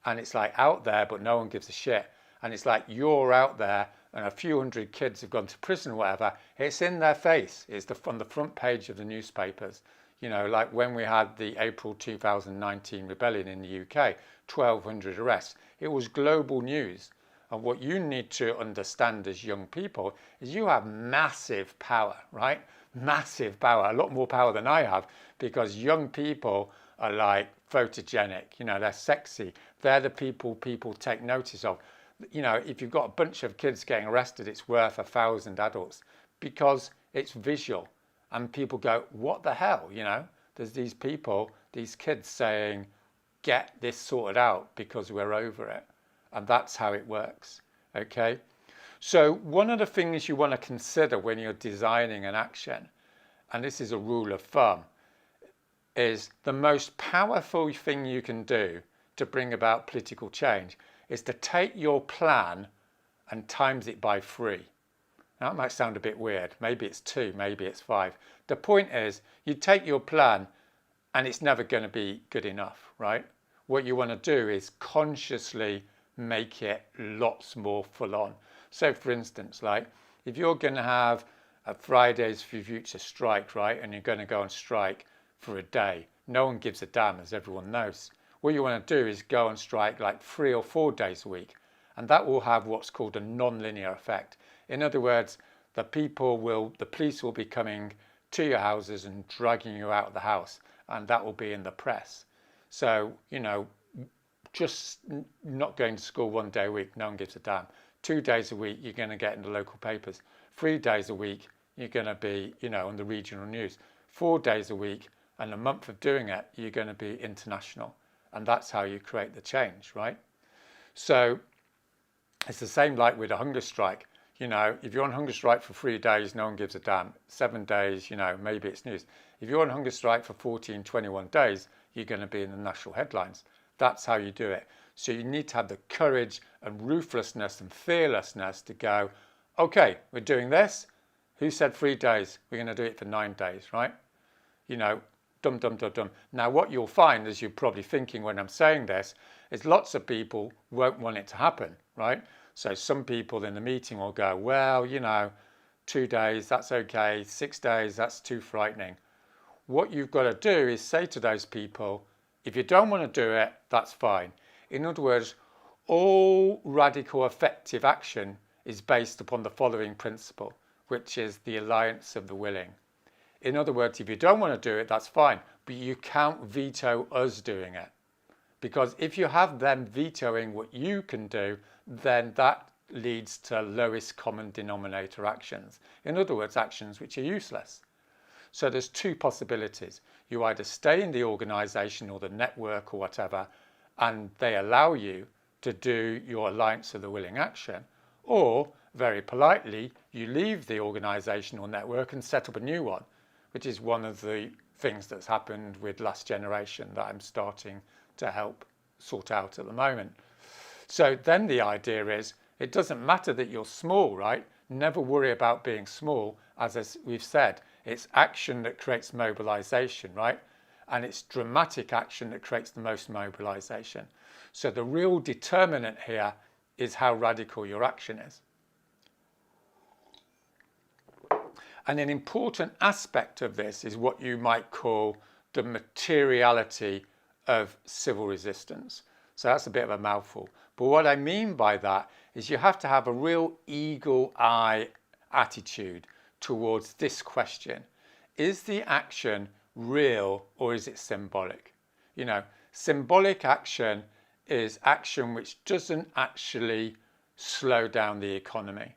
And it's like out there, but no one gives a shit. And it's like you're out there and a few hundred kids have gone to prison or whatever. It's in their face. It's on the front page of the newspapers. You know, like when we had the April 2019 rebellion in the UK, 1,200 arrests. It was global news. And what you need to understand as young people is you have massive power, right? Massive power, a lot more power than I have, because young people are like photogenic, you know, they're sexy. They're the people take notice of. You know, if you've got a bunch of kids getting arrested, it's worth 1,000 adults because it's visual. And people go, what the hell, you know? There's these people, these kids saying, get this sorted out because we're over it. And that's how it works, okay? So one of the things you want to consider when you're designing an action, and this is a rule of thumb, is the most powerful thing you can do to bring about political change is to take your plan and times it by 3. Now, that might sound a bit weird. Maybe it's 2, maybe it's 5. The point is, you take your plan and it's never going to be good enough, right? What you want to do is consciously make it lots more full on. So for instance, like if you're going to have a Fridays for Future strike, right? And you're going to go on strike for a day. No one gives a damn, as everyone knows. What you want to do is go on strike like 3 or 4 days a week. And that will have what's called a non-linear effect. In other words, the police will be coming to your houses and dragging you out of the house. And that will be in the press. So, you know, just not going to school 1 day a week, no one gives a damn. 2 days a week, you're going to get in the local papers. 3 days a week, you're going to be, you know, on the regional news. 4 days a week, and a month of doing it, you're going to be international. And that's how you create the change, right? So it's the same like with a hunger strike. You know, if you're on hunger strike for 3 days, no one gives a damn. 7 days, you know, maybe it's news. If you're on hunger strike for 14, 21 days, you're going to be in the national headlines. That's how you do it. So you need to have the courage and ruthlessness and fearlessness to go, okay, we're doing this. Who said 3 days? We're going to do it for 9 days, right? You know, dum, dum, dum, dum. Now, what you'll find, as you're probably thinking when I'm saying this, is lots of people won't want it to happen, right? So some people in the meeting will go, well, you know, 2 days, that's okay. 6 days, that's too frightening. What you've got to do is say to those people, if you don't want to do it, that's fine. In other words, all radical effective action is based upon the following principle, which is the alliance of the willing. In other words, if you don't want to do it, that's fine, but you can't veto us doing it. Because if you have them vetoing what you can do, then that leads to lowest common denominator actions. In other words, actions which are useless. So there's two possibilities. You either stay in the organisation or the network or whatever, and they allow you to do your alliance of the willing action, or very politely, you leave the organisation or network and set up a new one, which is one of the things that's happened with Last Generation that I'm starting to help sort out at the moment. So then the idea is, it doesn't matter that you're small, right? Never worry about being small. As we've said, it's action that creates mobilization, right? And it's dramatic action that creates the most mobilization. So the real determinant here is how radical your action is. And an important aspect of this is what you might call the materiality of civil resistance. So that's a bit of a mouthful. But what I mean by that is you have to have a real eagle eye attitude towards this question. Is the action real or is it symbolic? You know, symbolic action is action which doesn't actually slow down the economy.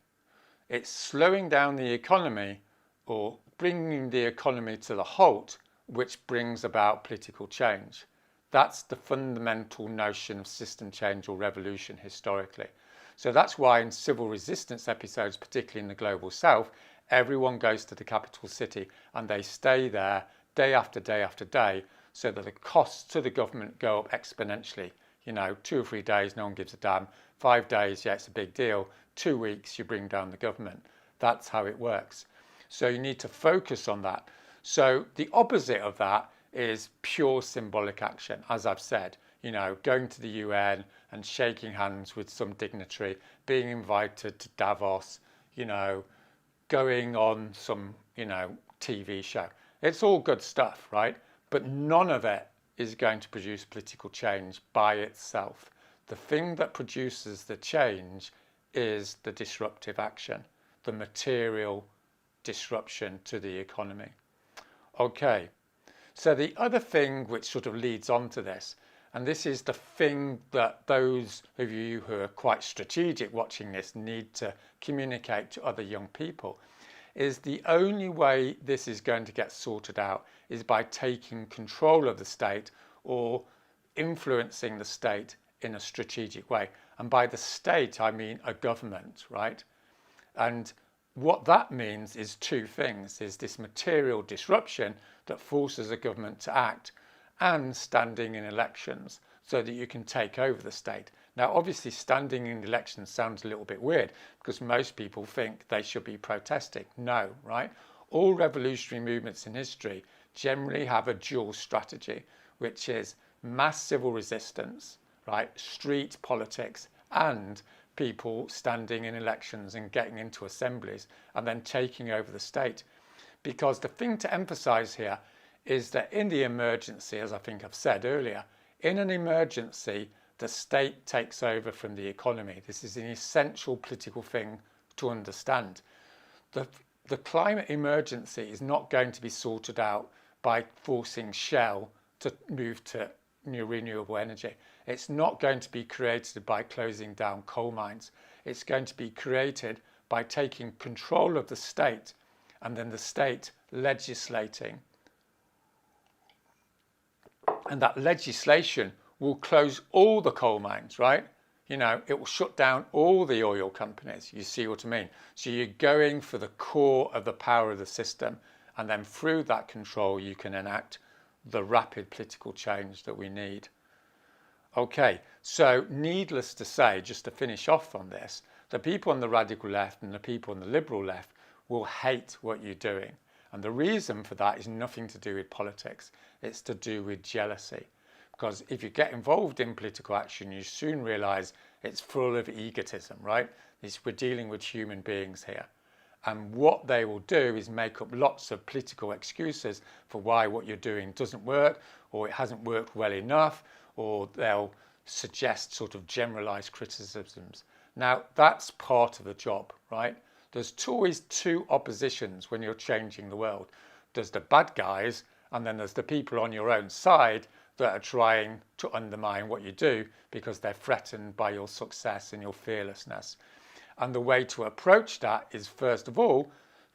It's slowing down the economy or bringing the economy to the halt, which brings about political change. That's the fundamental notion of system change or revolution historically. So that's why in civil resistance episodes, particularly in the Global South, everyone goes to the capital city and they stay there day after day after day, so that the costs to the government go up exponentially. You know, 2 or 3 days, no one gives a damn. 5 days, yeah, it's a big deal. 2 weeks, you bring down the government. That's how it works. So you need to focus on that. So the opposite of that is pure symbolic action, as I've said, you know, going to the UN and shaking hands with some dignitary, being invited to Davos, you know, going on some, you know, TV show. It's all good stuff, right? But none of it is going to produce political change by itself. The thing that produces the change is the disruptive action, the material disruption to the economy. Okay, so the other thing which sort of leads on to this, and this is the thing that those of you who are quite strategic watching this need to communicate to other young people, is the only way this is going to get sorted out is by taking control of the state or influencing the state in a strategic way. And by the state, I mean a government, right? And what that means is two things, is this material disruption that forces a government to act, and standing in elections so that you can take over the state. Now, obviously, standing in elections sounds a little bit weird because most people think they should be protesting. No, right? All revolutionary movements in history generally have a dual strategy, which is mass civil resistance, right? Street politics, and people standing in elections and getting into assemblies and then taking over the state. Because the thing to emphasize here is that in the emergency, as I think I've said earlier, in an emergency, the state takes over from the economy. This is an essential political thing to understand. The climate emergency is not going to be sorted out by forcing Shell to move to new renewable energy. It's not going to be created by closing down coal mines. It's going to be created by taking control of the state and then the state legislating. And that legislation will close all the coal mines, right? You know, it will shut down all the oil companies. You see what I mean? So you're going for the core of the power of the system, and then through that control, you can enact the rapid political change that we need. Okay, so needless to say, just to finish off on this, the people on the radical left and the people on the liberal left will hate what you're doing. And the reason for that is nothing to do with politics. It's to do with jealousy. Because if you get involved in political action, you soon realize it's full of egotism, right? We're dealing with human beings here. And what they will do is make up lots of political excuses for why what you're doing doesn't work, or it hasn't worked well enough, or they'll suggest sort of generalized criticisms. Now, that's part of the job, right? There's always two oppositions when you're changing the world. There's the bad guys, and then there's the people on your own side that are trying to undermine what you do because they're threatened by your success and your fearlessness. And the way to approach that is, first of all,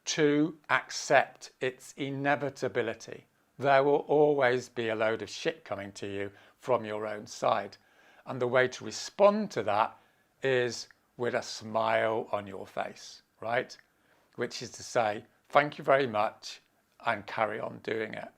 to accept its inevitability. There will always be a load of shit coming to you from your own side. And the way to respond to that is with a smile on your face, right? Which is to say, thank you very much, and carry on doing it.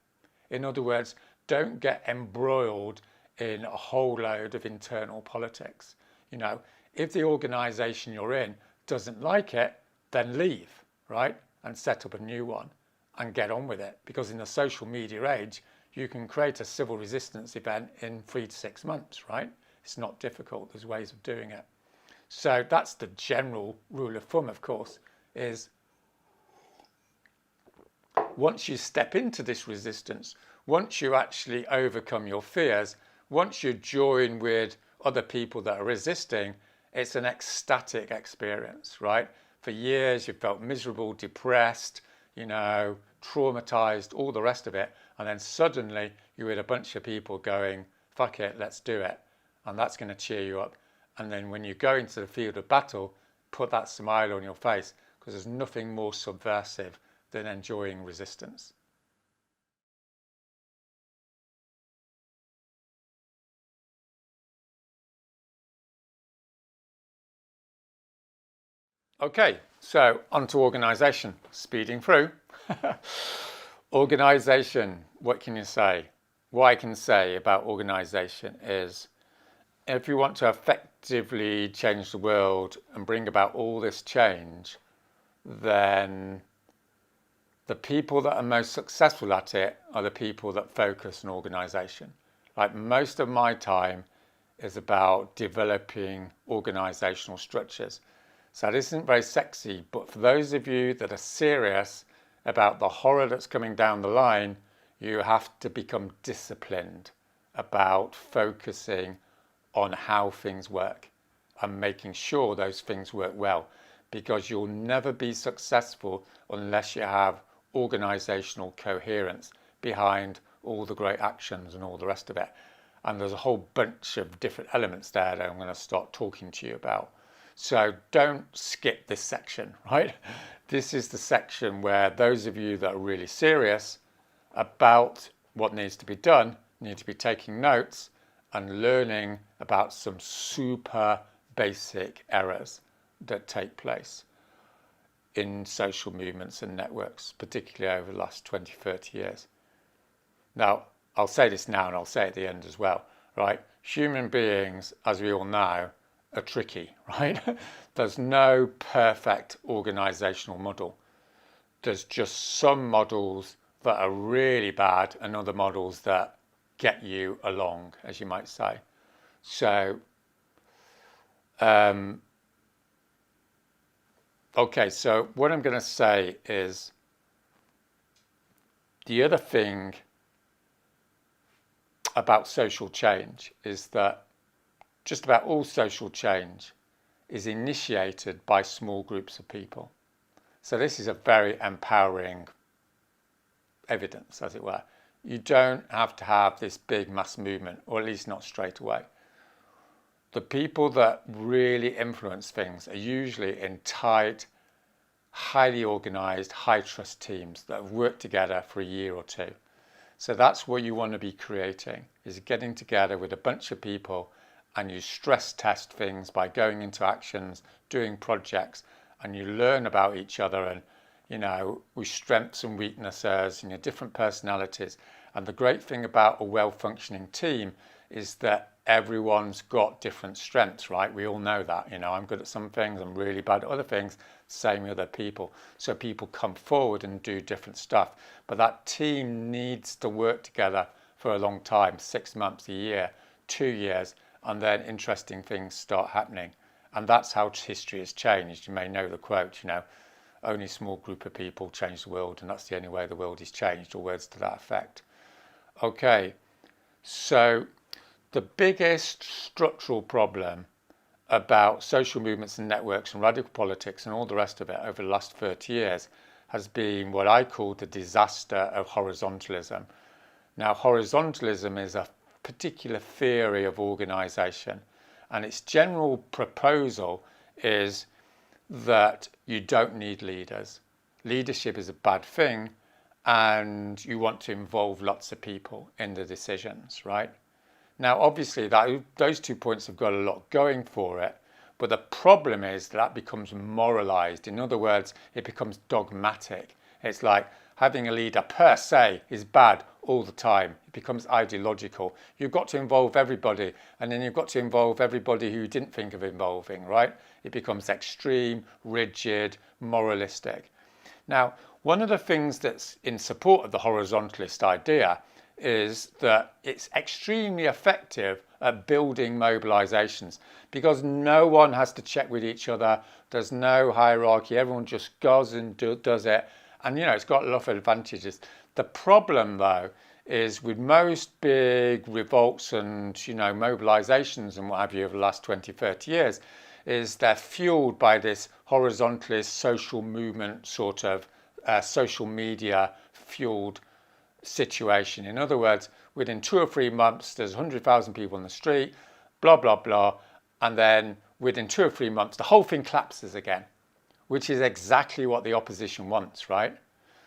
In other words, don't get embroiled in a whole load of internal politics. You know, if the organization you're in doesn't like it, then leave, right? And set up a new one and get on with it. Because in the social media age, you can create a civil resistance event in 3 to 6 months, right? It's not difficult. There's ways of doing it. So that's the general rule of thumb, of course, is once you step into this resistance, once you actually overcome your fears, once you join with other people that are resisting, it's an ecstatic experience, right? For years, you felt miserable, depressed, you know, traumatized, all the rest of it. And then suddenly you're with a bunch of people going, fuck it, let's do it. And that's going to cheer you up. And then when you go into the field of battle, put that smile on your face, because there's nothing more subversive than enjoying resistance. Okay, so on to organisation, speeding through. Organisation, what can you say? What I can say about organisation is, if you want to effectively change the world and bring about all this change, then the people that are most successful at it are the people that focus on organisation. Like, most of my time is about developing organisational structures. So this isn't very sexy, but for those of you that are serious about the horror that's coming down the line, you have to become disciplined about focusing on how things work and making sure those things work well, because you'll never be successful unless you have organisational coherence behind all the great actions and all the rest of it. And there's a whole bunch of different elements there that I'm going to start talking to you about. So don't skip this section, right? This is the section where those of you that are really serious about what needs to be done need to be taking notes and learning about some super basic errors that take place in social movements and networks, particularly over the last 20, 30 years. Now, I'll say this now and I'll say it at the end as well, right? Human beings, as we all know, are tricky, right? There's no perfect organizational model. There's just some models that are really bad and other models that get you along, as you might say. So, okay, so what I'm going to say is, the other thing about social change is that just about all social change is initiated by small groups of people. So this is a very empowering evidence, as it were. You don't have to have this big mass movement, or at least not straight away. The people that really influence things are usually in tight, highly organized, high trust teams that have worked together for a year or two. So that's what you want to be creating, is getting together with a bunch of people, and you stress test things by going into actions, doing projects, and you learn about each other, and you know, with strengths and weaknesses and your different personalities. And the great thing about a well-functioning team is that everyone's got different strengths, right? We all know that. You know, I'm good at some things, I'm really bad at other things, same with other people. So people come forward and do different stuff. But that team needs to work together for a long time, 6 months, a year, 2 years, and then interesting things start happening. And that's how history has changed. You may know the quote, you know, only a small group of people change the world, and that's the only way the world is changed, or words to that effect. Okay, so the biggest structural problem about social movements and networks and radical politics and all the rest of it over the last 30 years has been what I call the disaster of horizontalism. Now, horizontalism is a particular theory of organisation. And its general proposal is that you don't need leaders. Leadership is a bad thing, and you want to involve lots of people in the decisions, right? Now, obviously, those 2 points have got a lot going for it, but the problem is that becomes moralized. In other words, it becomes dogmatic. It's like having a leader per se is bad all the time. It becomes ideological. You've got to involve everybody, and then you've got to involve everybody who you didn't think of involving, right? It becomes extreme, rigid, moralistic. Now, one of the things that's in support of the horizontalist idea is that it's extremely effective at building mobilizations because no one has to check with each other. There's no hierarchy. Everyone just goes and does it. And, it's got a lot of advantages. The problem, though, is with most big revolts and, mobilizations and what have you over the last 20, 30 years, is they're fueled by this horizontalist social movement sort of social media fueled situation. In other words, within 2 or 3 months, there's 100,000 people on the street, blah, blah, blah. And then within 2 or 3 months, the whole thing collapses again, which is exactly what the opposition wants, right?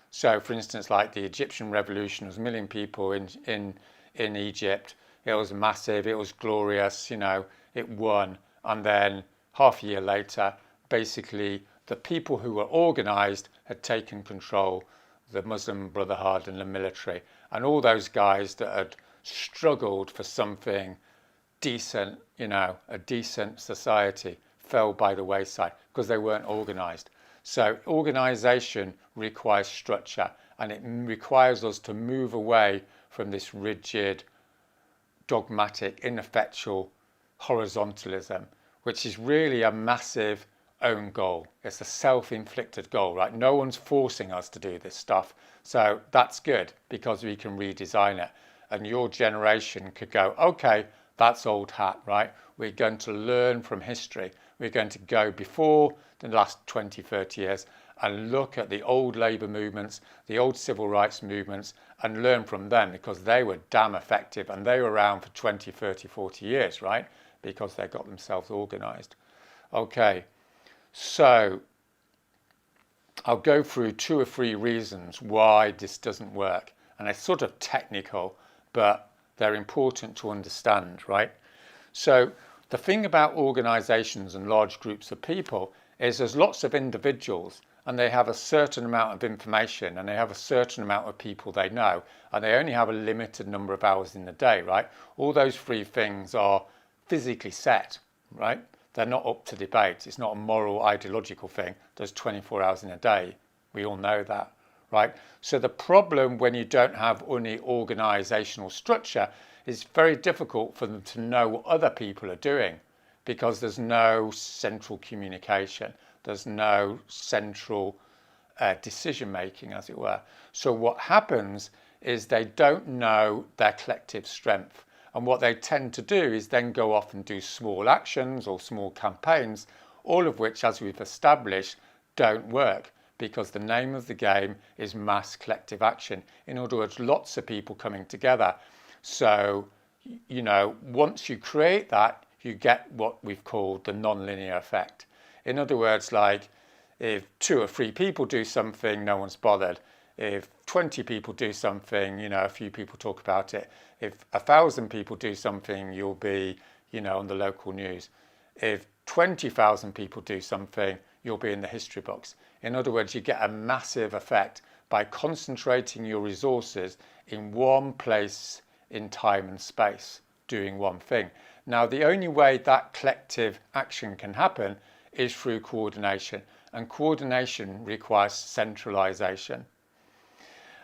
So, for instance, like the Egyptian revolution, there was 1 million people in Egypt. It was massive. It was glorious. It won. And then half a year later, basically, the people who were organised had taken control, the Muslim Brotherhood and the military, and all those guys that had struggled for something decent, a decent society, fell by the wayside because they weren't organised. So organisation requires structure, and it requires us to move away from this rigid, dogmatic, ineffectual horizontalism, which is really a massive own goal. It's a self-inflicted goal, right? No one's forcing us to do this stuff. So that's good because we can redesign it. And your generation could go, okay, that's old hat, right? We're going to learn from history. We're going to go before the last 20, 30 years and look at the old labour movements, the old civil rights movements, and learn from them because they were damn effective and they were around for 20, 30, 40 years, right? Because they got themselves organised. Okay, so I'll go through 2 or 3 reasons why this doesn't work. And it's sort of technical, but they're important to understand, right? So the thing about organisations and large groups of people is there's lots of individuals and they have a certain amount of information and they have a certain amount of people they know, and they only have a limited number of hours in the day, right? All those 3 things are physically set, right? They're not up to debate. It's not a moral, ideological thing. There's 24 hours in a day. We all know that, right? So the problem when you don't have any organisational structure is very difficult for them to know what other people are doing because there's no central communication. There's no central decision making, as it were. So what happens is they don't know their collective strength. And what they tend to do is then go off and do small actions or small campaigns, all of which, as we've established, don't work because the name of the game is mass collective action. In other words, lots of people coming together. So, once you create that, you get what we've called the non-linear effect. In other words, like if 2 or 3 people do something, no one's bothered. If 20 people do something, a few people talk about it. If 1,000 people do something, you'll be, on the local news. If 20,000 people do something, you'll be in the history books. In other words, you get a massive effect by concentrating your resources in one place in time and space, doing one thing. Now, the only way that collective action can happen is through coordination, and coordination requires centralization.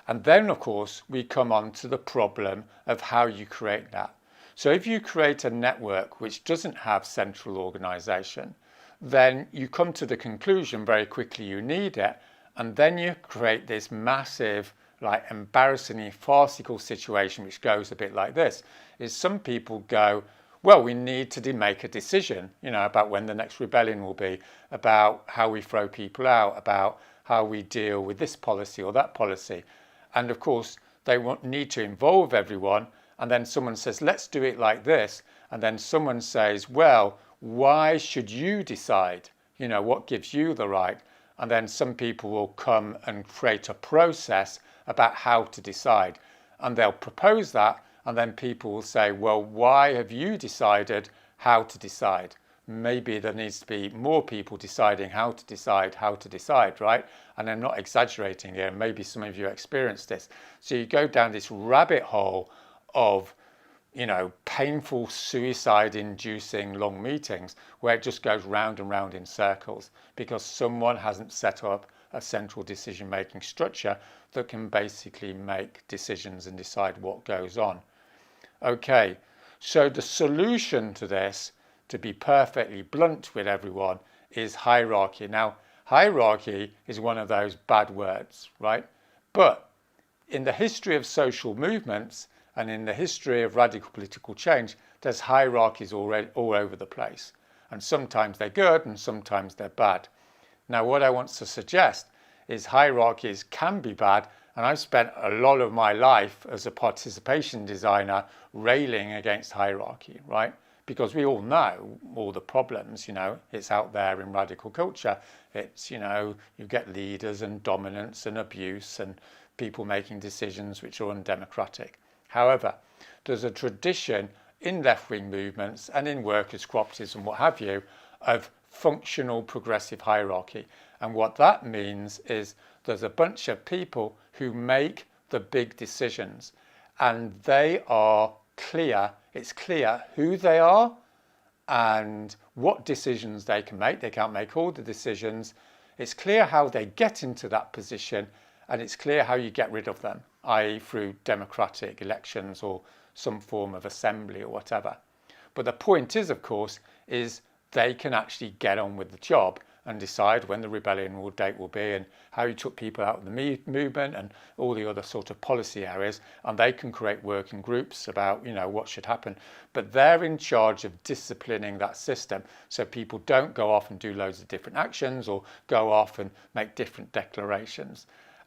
And then, of course, we come on to the problem of how you create that. So if you create a network which doesn't have central organization, then you come to the conclusion very quickly you need it, and then you create this massive, embarrassingly farcical situation which goes a bit like this, is some people go, well, we need to make a decision, about when the next rebellion will be, about how we throw people out, about how we deal with this policy or that policy. And of course, they need to involve everyone, and then someone says, let's do it like this, and then someone says, well, why should you decide? What gives you the right? And then some people will come and create a process about how to decide, and they'll propose that, and then people will say, well, why have you decided how to decide? Maybe there needs to be more people deciding how to decide, right? And I'm not exaggerating here. Maybe some of you experienced this. So you go down this rabbit hole of, painful suicide-inducing long meetings where it just goes round and round in circles because someone hasn't set up a central decision-making structure that can basically make decisions and decide what goes on. Okay, so the solution to this, to be perfectly blunt with everyone, is hierarchy. Now, hierarchy is one of those bad words, right? But in the history of social movements and in the history of radical political change, there's hierarchies already all over the place. And sometimes they're good and sometimes they're bad. Now, what I want to suggest is hierarchies can be bad. And I've spent a lot of my life as a participation designer railing against hierarchy, right? Because we all know all the problems, it's out there in radical culture. It's, you get leaders and dominance and abuse and people making decisions which are undemocratic. However, there's a tradition in left-wing movements and in workers' cooperatives and what have you of functional progressive hierarchy. And what that means is there's a bunch of people who make the big decisions and they are clear. It's clear who they are and what decisions they can make. They can't make all the decisions. It's clear how they get into that position, and it's clear how you get rid of them, i.e. through democratic elections or some form of assembly or whatever. But the point is, of course, is they can actually get on with the job and decide when the rebellion date will be and how you took people out of the movement and all the other sort of policy areas, and they can create working groups about what should happen. But they're in charge of disciplining that system so people don't go off and do loads of different actions or go off and make different declarations.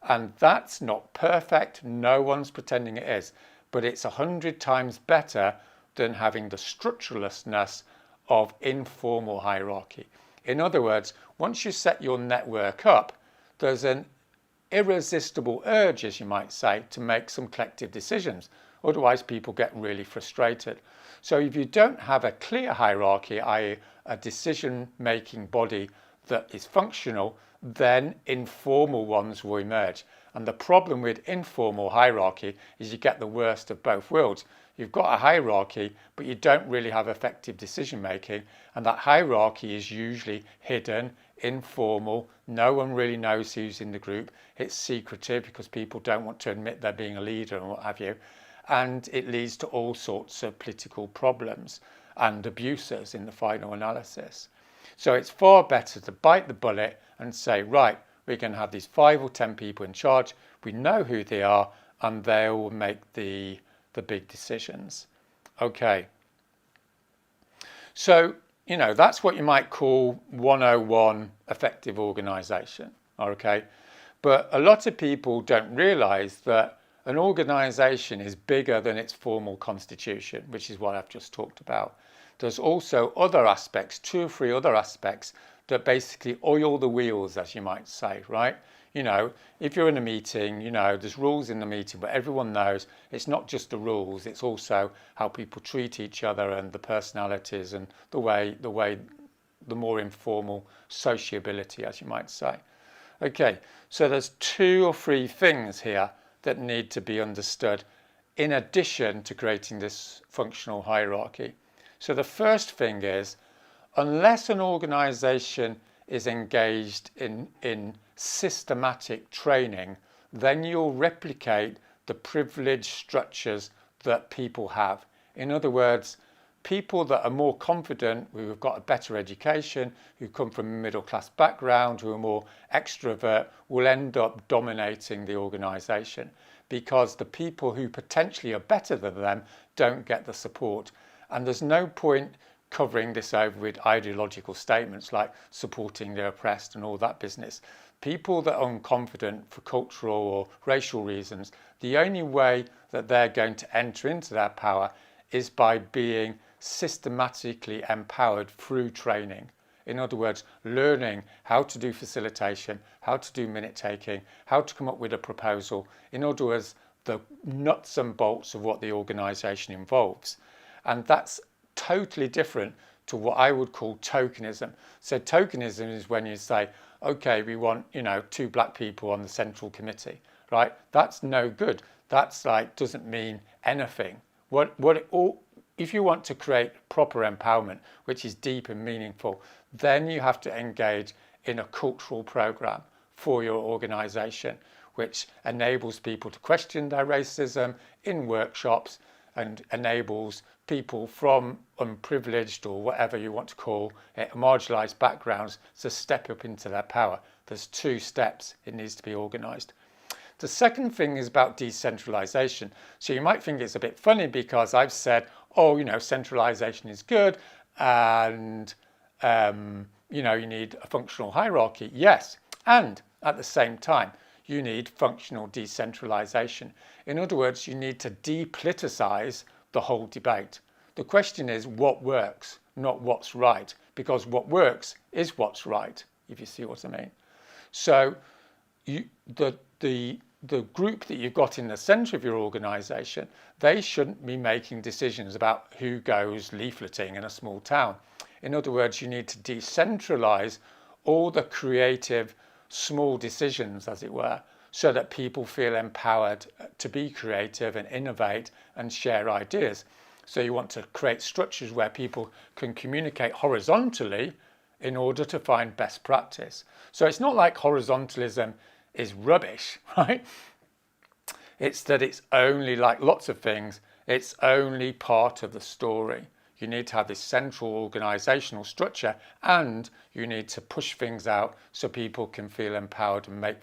And that's not perfect. No one's pretending it is, but it's 100 times better than having the structurelessness of informal hierarchy. In other words, once you set your network up, there's an irresistible urge, as you might say, to make some collective decisions. Otherwise, people get really frustrated. So if you don't have a clear hierarchy, i.e. a decision-making body that is functional, then informal ones will emerge. And the problem with informal hierarchy is you get the worst of both worlds. You've got a hierarchy, but you don't really have effective decision making. And that hierarchy is usually hidden, informal. No one really knows who's in the group. It's secretive because people don't want to admit they're being a leader and what have you. And it leads to all sorts of political problems and abuses in the final analysis. So it's far better to bite the bullet and say, right, we can have these 5 or 10 people in charge. We know who they are, and they'll make the big decisions. Okay. So, that's what you might call 101 effective organisation. Okay. But a lot of people don't realise that an organisation is bigger than its formal constitution, which is what I've just talked about. There's also other aspects, 2 or 3 other aspects that basically oil the wheels, as you might say, right? If you're in a meeting, there's rules in the meeting, but everyone knows it's not just the rules, it's also how people treat each other and the personalities and the more informal sociability, as you might say. Okay, so there's 2 or 3 things here that need to be understood in addition to creating this functional hierarchy. So the first thing is, unless an organisation is engaged in systematic training, then you'll replicate the privileged structures that people have. In other words, people that are more confident, who have got a better education, who come from a middle class background, who are more extrovert, will end up dominating the organisation because the people who potentially are better than them don't get the support. And there's no point covering this over with ideological statements like supporting the oppressed and all that business. people that are unconfident for cultural or racial reasons, the only way that they're going to enter into their power is by being systematically empowered through training. In other words, learning how to do facilitation, how to do minute taking, how to come up with a proposal. In other words, the nuts and bolts of what the organisation involves. And that's totally different to what I would call tokenism. So tokenism is when you say, okay, we want, 2 black people on the central committee, right? That's no good. That's like, doesn't mean anything. If you want to create proper empowerment, which is deep and meaningful, then you have to engage in a cultural program for your organisation, which enables people to question their racism in workshops and enables people from unprivileged or whatever you want to call it, marginalised backgrounds to step up into their power. There's 2 steps. It needs to be organised. The second thing is about decentralisation. So you might think it's a bit funny because I've said, centralisation is good and, you need a functional hierarchy. Yes, and at the same time, you need functional decentralisation. In other words, you need to depoliticise the whole debate. The question is what works, not what's right, because what works is what's right, if you see what I mean. So the group that you've got in the centre of your organisation, they shouldn't be making decisions about who goes leafleting in a small town. In other words, you need to decentralise all the creative small decisions, as it were, so that people feel empowered to be creative and innovate and share ideas. So you want to create structures where people can communicate horizontally in order to find best practice. So it's not like horizontalism is rubbish, right? It's that it's only, like lots of things, it's only part of the story. You need to have this central organisational structure and you need to push things out so people can feel empowered and make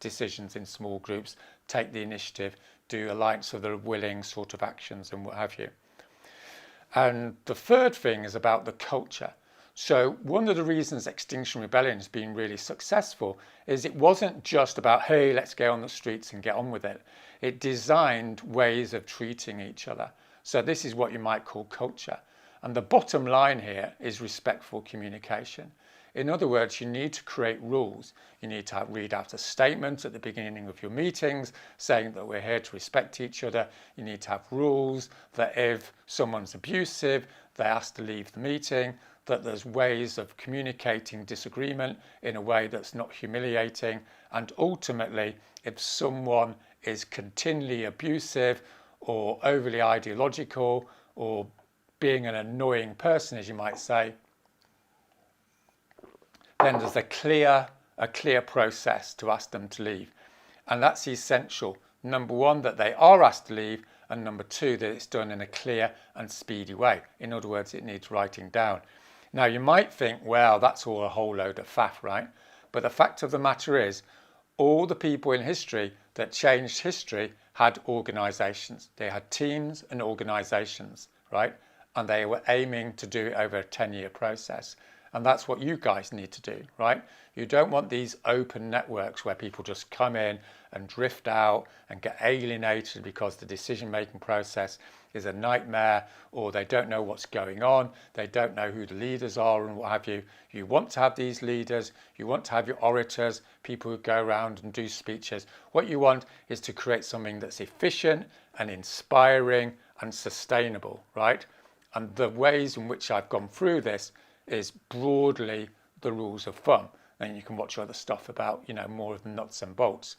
decisions in small groups, take the initiative, do alliance of the willing sort of actions and what have you. And the third thing is about the culture. So one of the reasons Extinction Rebellion has been really successful is it wasn't just about, hey, let's go on the streets and get on with it. It designed ways of treating each other. So this is what you might call culture. And the bottom line here is respectful communication. In other words, you need to create rules. You need to read out a statement at the beginning of your meetings saying that we're here to respect each other. You need to have rules that if someone's abusive, they ask to leave the meeting, that there's ways of communicating disagreement in a way that's not humiliating. And ultimately, if someone is continually abusive or overly ideological or being an annoying person, as you might say, then there's a clear process to ask them to leave. And that's essential. Number one, that they are asked to leave, and number two, that it's done in a clear and speedy way. In other words, it needs writing down. Now, you might think, well, that's all a whole load of faff, right? But the fact of the matter is, all the people in history that changed history had organisations. They had teams and organisations, right? And they were aiming to do it over a 10-year process. And that's what you guys need to do, right? You don't want these open networks where people just come in and drift out and get alienated because the decision-making process is a nightmare, or they don't know what's going on, they don't know who the leaders are and what have you. You want to have these leaders, you want to have your orators, people who go around and do speeches. What you want is to create something that's efficient and inspiring and sustainable, right? And the ways in which I've gone through this is broadly the rules of thumb. And you can watch other stuff about, more of the nuts and bolts.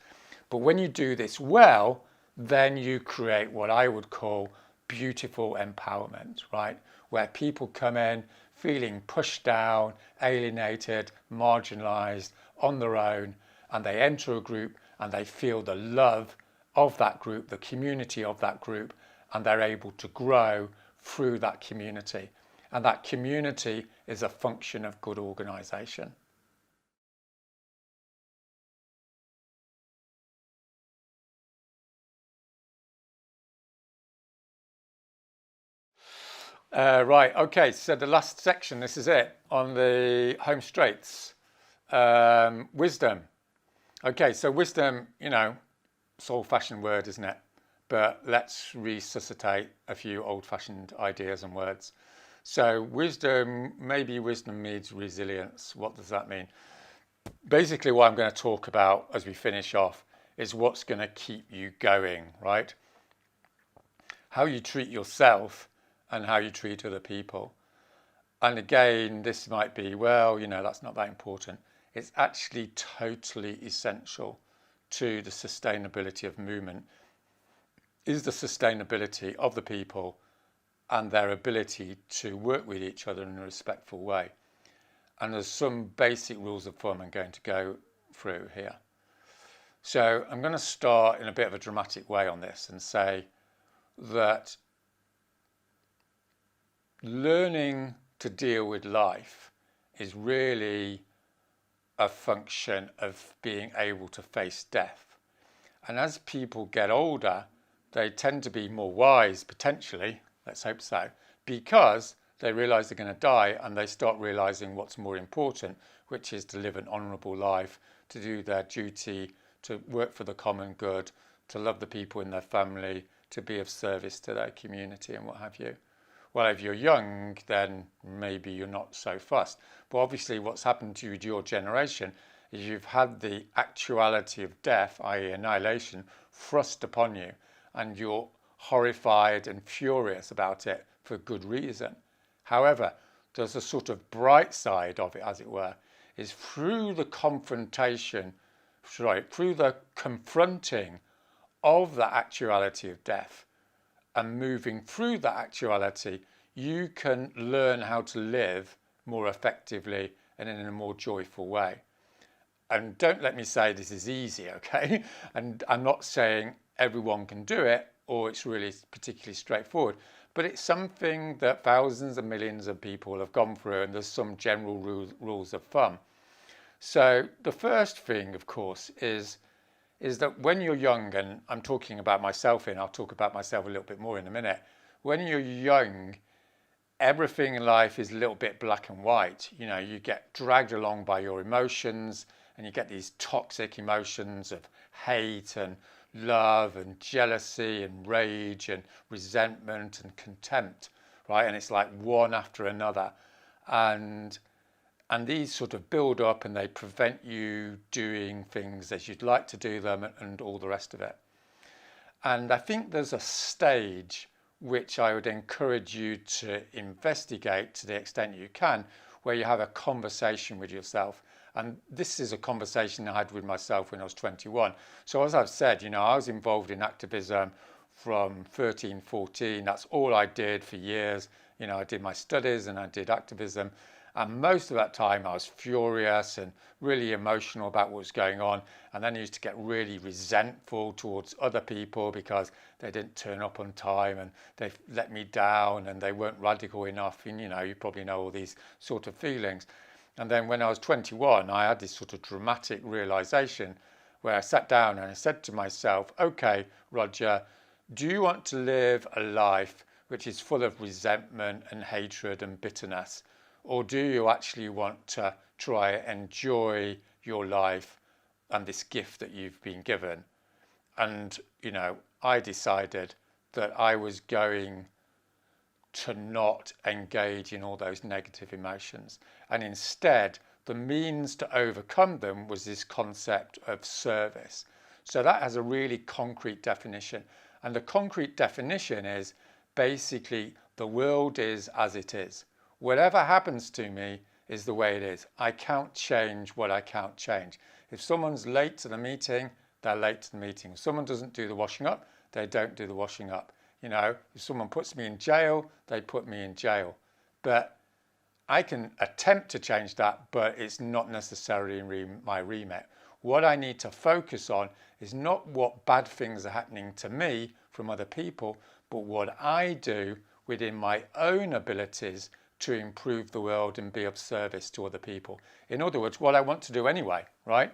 But when you do this well, then you create what I would call beautiful empowerment, right? Where people come in feeling pushed down, alienated, marginalized, on their own, and they enter a group and they feel the love of that group, the community of that group, and they're able to grow through that community. And that community is a function of good organisation. Right, okay, so the last section, this is it, on the home straights. Wisdom. Okay, so wisdom, it's an old-fashioned word, isn't it? But let's resuscitate a few old-fashioned ideas and words. So wisdom, maybe wisdom needs resilience. What does that mean? Basically, what I'm going to talk about as we finish off is what's going to keep you going, right? How you treat yourself and how you treat other people. And again, this might be, well, that's not that important. It's actually totally essential to the sustainability of movement, is the sustainability of the people and their ability to work with each other in a respectful way. And there's some basic rules of thumb I'm going to go through here. So I'm going to start in a bit of a dramatic way on this and say that learning to deal with life is really a function of being able to face death. And as people get older, they tend to be more wise, potentially, let's hope so, because they realise they're going to die and they start realising what's more important, which is to live an honourable life, to do their duty, to work for the common good, to love the people in their family, to be of service to their community and what have you. Well, if you're young, then maybe you're not so fussed. But obviously what's happened to you with your generation is you've had the actuality of death, i.e. annihilation, thrust upon you, and you're horrified and furious about it for good reason. However, there's a sort of bright side of it, as it were, is through the confrontation, through the confronting of the actuality of death and moving through that actuality, you can learn how to live more effectively and in a more joyful way. And don't let me say this is easy, okay? And I'm not saying everyone can do it or it's really particularly straightforward, but it's something that thousands and millions of people have gone through, and there's some general rules of thumb. So the first thing, of course, is that when you're young, and I'm talking about myself I'll talk about myself a little bit more in a minute. When you're young, everything in life is a little bit black and white. You get dragged along by your emotions, and you get these toxic emotions of hate and love and jealousy and rage and resentment and contempt, right? And it's like one after another. And these sort of build up and they prevent you doing things as you'd like to do them and all the rest of it. And I think there's a stage which I would encourage you to investigate to the extent you can, where you have a conversation with yourself. And this is a conversation I had with myself when I was 21. So as I've said, I was involved in activism from 13, 14. That's all I did for years. I did my studies and I did activism. And most of that time I was furious and really emotional about what was going on. And then I used to get really resentful towards other people because they didn't turn up on time and they let me down and they weren't radical enough. And you probably know all these sort of feelings. And then when I was 21, I had this sort of dramatic realization where I sat down and I said to myself, okay, Roger, do you want to live a life which is full of resentment and hatred and bitterness? Or do you actually want to try and enjoy your life and this gift that you've been given? And, I decided that I was going to not engage in all those negative emotions. And instead, the means to overcome them was this concept of service. So that has a really concrete definition. And the concrete definition is basically the world is as it is. Whatever happens to me is the way it is. I can't change what I can't change. If someone's late to the meeting, they're late to the meeting. If someone doesn't do the washing up, they don't do the washing up. If someone puts me in jail, they put me in jail. But I can attempt to change that, but it's not necessarily in my remit. What I need to focus on is not what bad things are happening to me from other people, but what I do within my own abilities to improve the world and be of service to other people. In other words, what I want to do anyway, right?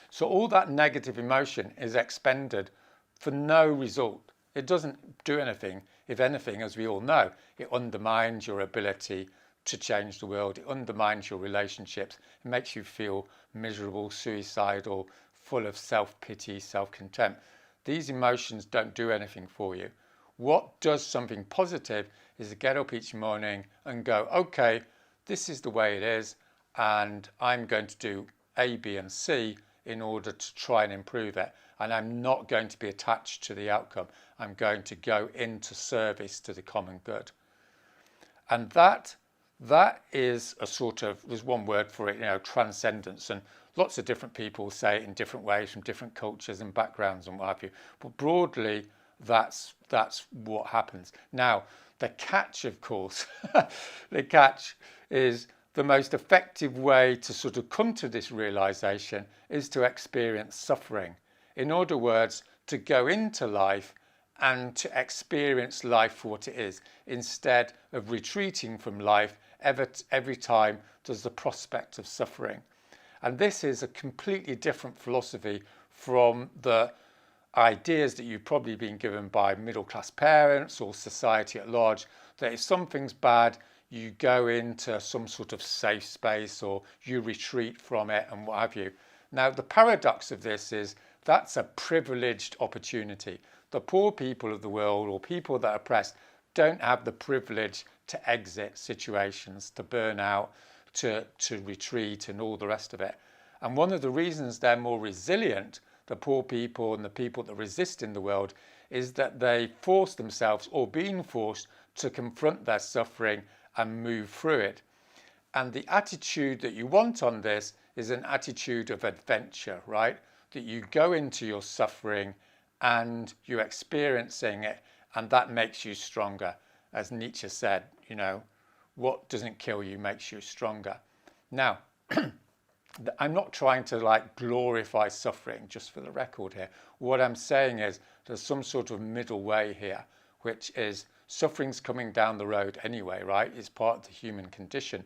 So all that negative emotion is expended for no result. It doesn't do anything. If anything, as we all know, it undermines your ability to change the world. It undermines your relationships. It makes you feel miserable, suicidal, full of self-pity, self-contempt. These emotions don't do anything for you. What does something positive is to get up each morning and go, okay, this is the way it is, and I'm going to do A, B, and C in order to try and improve it. And I'm not going to be attached to the outcome. I'm going to go into service to the common good. And that is a sort of, there's one word for it, transcendence. And lots of different people say it in different ways from different cultures and backgrounds and what have you. But broadly, that's what happens. Now, the catch, of course, the catch is the most effective way to sort of come to this realization is to experience suffering. In other words, to go into life and to experience life for what it is, instead of retreating from life every time there's the prospect of suffering. And this is a completely different philosophy from the ideas that you've probably been given by middle-class parents or society at large, that if something's bad, you go into some sort of safe space or you retreat from it and what have you. Now, the paradox of this is that's a privileged opportunity. The poor people of the world or people that are oppressed don't have the privilege to exit situations, to burn out, to retreat and all the rest of it. And one of the reasons they're more resilient, the poor people and the people that resist in the world, is that they force themselves or being forced to confront their suffering and move through it. And the attitude that you want on this is an attitude of adventure, right? That you go into your suffering and you're experiencing it, and that makes you stronger. As Nietzsche said, what doesn't kill you makes you stronger. Now, I'm not trying to glorify suffering, just for the record here. What I'm saying is there's some sort of middle way here, which is suffering's coming down the road anyway, right? It's part of the human condition.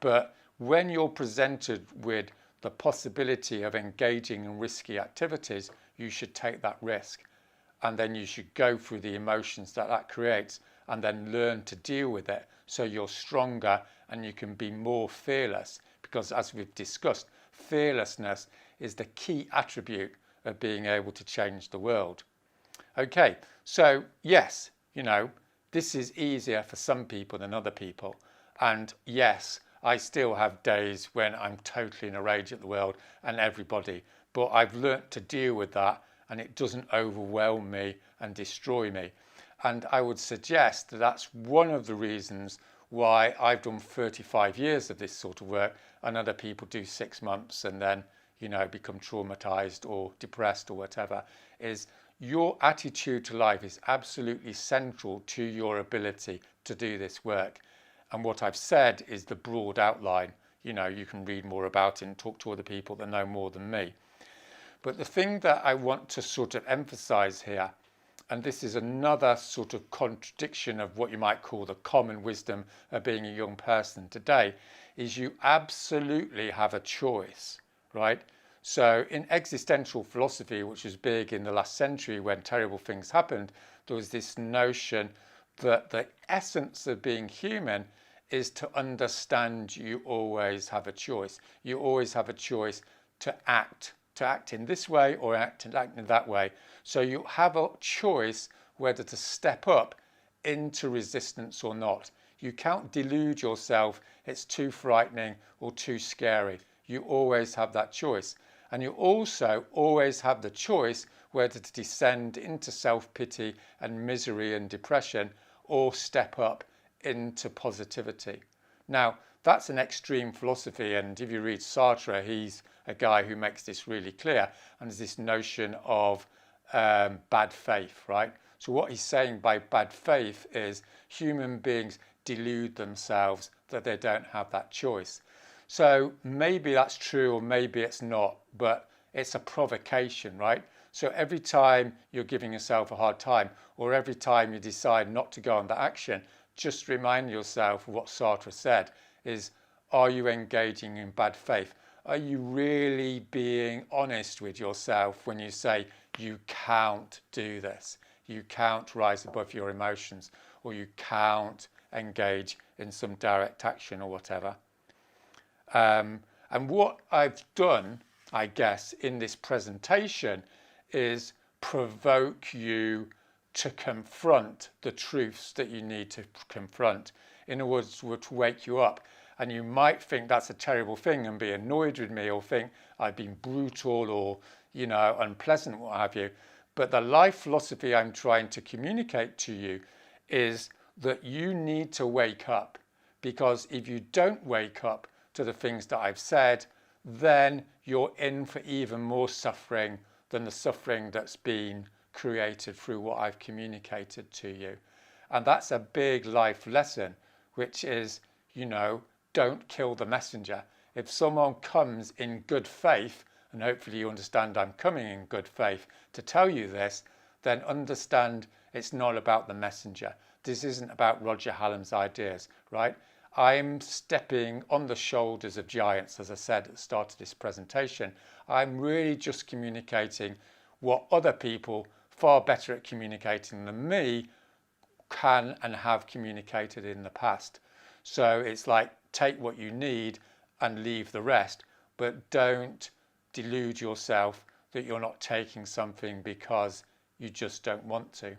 But when you're presented with the possibility of engaging in risky activities, you should take that risk. And then you should go through the emotions that creates and then learn to deal with it so you're stronger and you can be more fearless. Because as we've discussed, fearlessness is the key attribute of being able to change the world. Okay, so yes, this is easier for some people than other people. And yes, I still have days when I'm totally in a rage at the world and everybody, but I've learnt to deal with that and it doesn't overwhelm me and destroy me. And I would suggest that that's one of the reasons why I've done 35 years of this sort of work and other people do 6 months and then, become traumatized or depressed or whatever, is your attitude to life is absolutely central to your ability to do this work. And what I've said is the broad outline. You can read more about it and talk to other people that know more than me. But the thing that I want to sort of emphasize here, and this is another sort of contradiction of what you might call the common wisdom of being a young person today, is you absolutely have a choice, right? So in existential philosophy, which was big in the last century when terrible things happened, there was this notion that the essence of being human is to understand you always have a choice. You always have a choice to act in this way or act in that way. So you have a choice whether to step up into resistance or not. You can't delude yourself it's too frightening or too scary. You always have that choice. And you also always have the choice whether to descend into self-pity and misery and depression or step up into positivity. Now, that's an extreme philosophy, and if you read Sartre, he's a guy who makes this really clear, and there's this notion of bad faith, right? So what he's saying by bad faith is human beings delude themselves that they don't have that choice. So maybe that's true or maybe it's not, but it's a provocation, right? So every time you're giving yourself a hard time or every time you decide not to go on that action, just remind yourself of what Sartre said is, are you engaging in bad faith? Are you really being honest with yourself when you say you can't do this? You can't rise above your emotions, or you can't engage in some direct action or whatever. And what I've done, I guess, in this presentation is provoke you to confront the truths that you need to confront. In other words, to wake you up. And you might think that's a terrible thing and be annoyed with me or think I've been brutal or, unpleasant, what have you. But the life philosophy I'm trying to communicate to you is that you need to wake up, because if you don't wake up to the things that I've said, then you're in for even more suffering than the suffering that's been created through what I've communicated to you. And that's a big life lesson, which is, don't kill the messenger. If someone comes in good faith, and hopefully you understand I'm coming in good faith to tell you this, then understand it's not about the messenger. This isn't about Roger Hallam's ideas, right? I'm stepping on the shoulders of giants, as I said at the start of this presentation. I'm really just communicating what other people far better at communicating than me can and have communicated in the past. So it's like, take what you need and leave the rest, but don't delude yourself that you're not taking something because you just don't want to.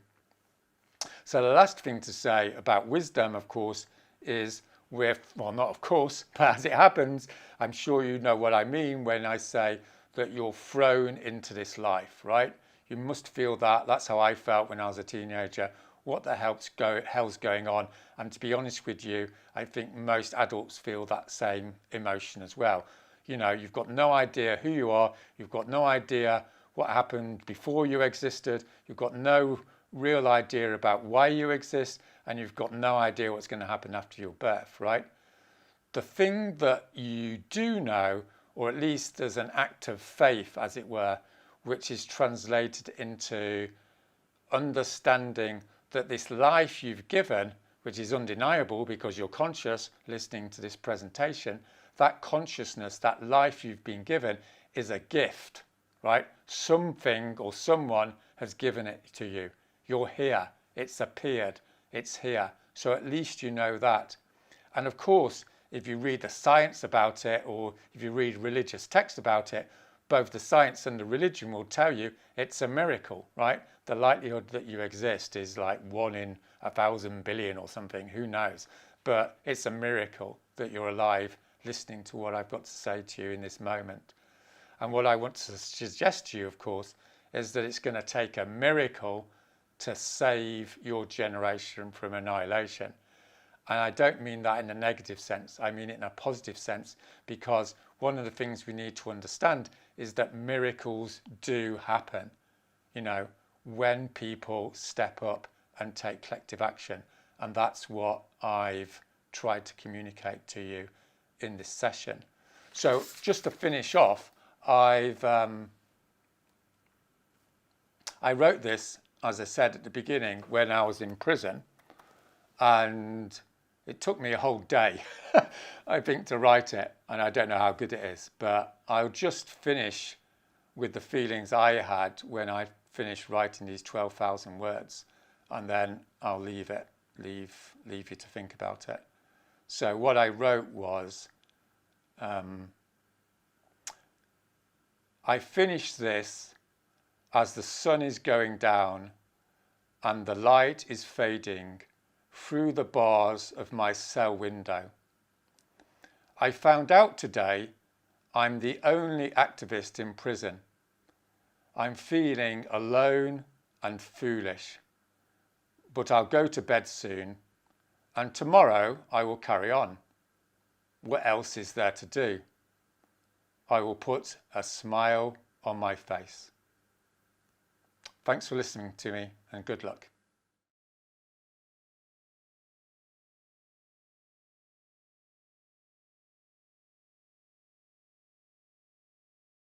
So the last thing to say about wisdom, of course, is not of course, but as it happens, I'm sure you know what I mean when I say that you're thrown into this life, right? You must feel that. That's how I felt when I was a teenager. What the hell's going on? And to be honest with you, I think most adults feel that same emotion as well. You've got no idea who you are. You've got no idea what happened before you existed. You've got no real idea about why you exist. And you've got no idea what's going to happen after your birth, right? The thing that you do know, or at least there's an act of faith, as it were, which is translated into understanding that this life you've given, which is undeniable because you're conscious listening to this presentation, that consciousness, that life you've been given is a gift, right? Something or someone has given it to you. You're here. It's appeared. It's here. So at least you know that. And of course, if you read the science about it, or if you read religious texts about it, both the science and the religion will tell you it's a miracle, right? The likelihood that you exist is like 1 in 1,000 billion or something, who knows? But it's a miracle that you're alive listening to what I've got to say to you in this moment. And what I want to suggest to you, of course, is that it's going to take a miracle to save your generation from annihilation. And I don't mean that in a negative sense. I mean it in a positive sense, because one of the things we need to understand is that miracles do happen, when people step up and take collective action. And that's what I've tried to communicate to you in this session. So just to finish off, I wrote this, as I said at the beginning, when I was in prison, and it took me a whole day, I think, to write it, and I don't know how good it is, but I'll just finish with the feelings I had when I finished writing these 12,000 words, and then I'll leave you to think about it. So what I wrote was, I finished this as the sun is going down and the light is fading through the bars of my cell window. I found out today I'm the only activist in prison. I'm feeling alone and foolish, but I'll go to bed soon, and tomorrow I will carry on. What else is there to do? I will put a smile on my face. Thanks for listening to me, and good luck.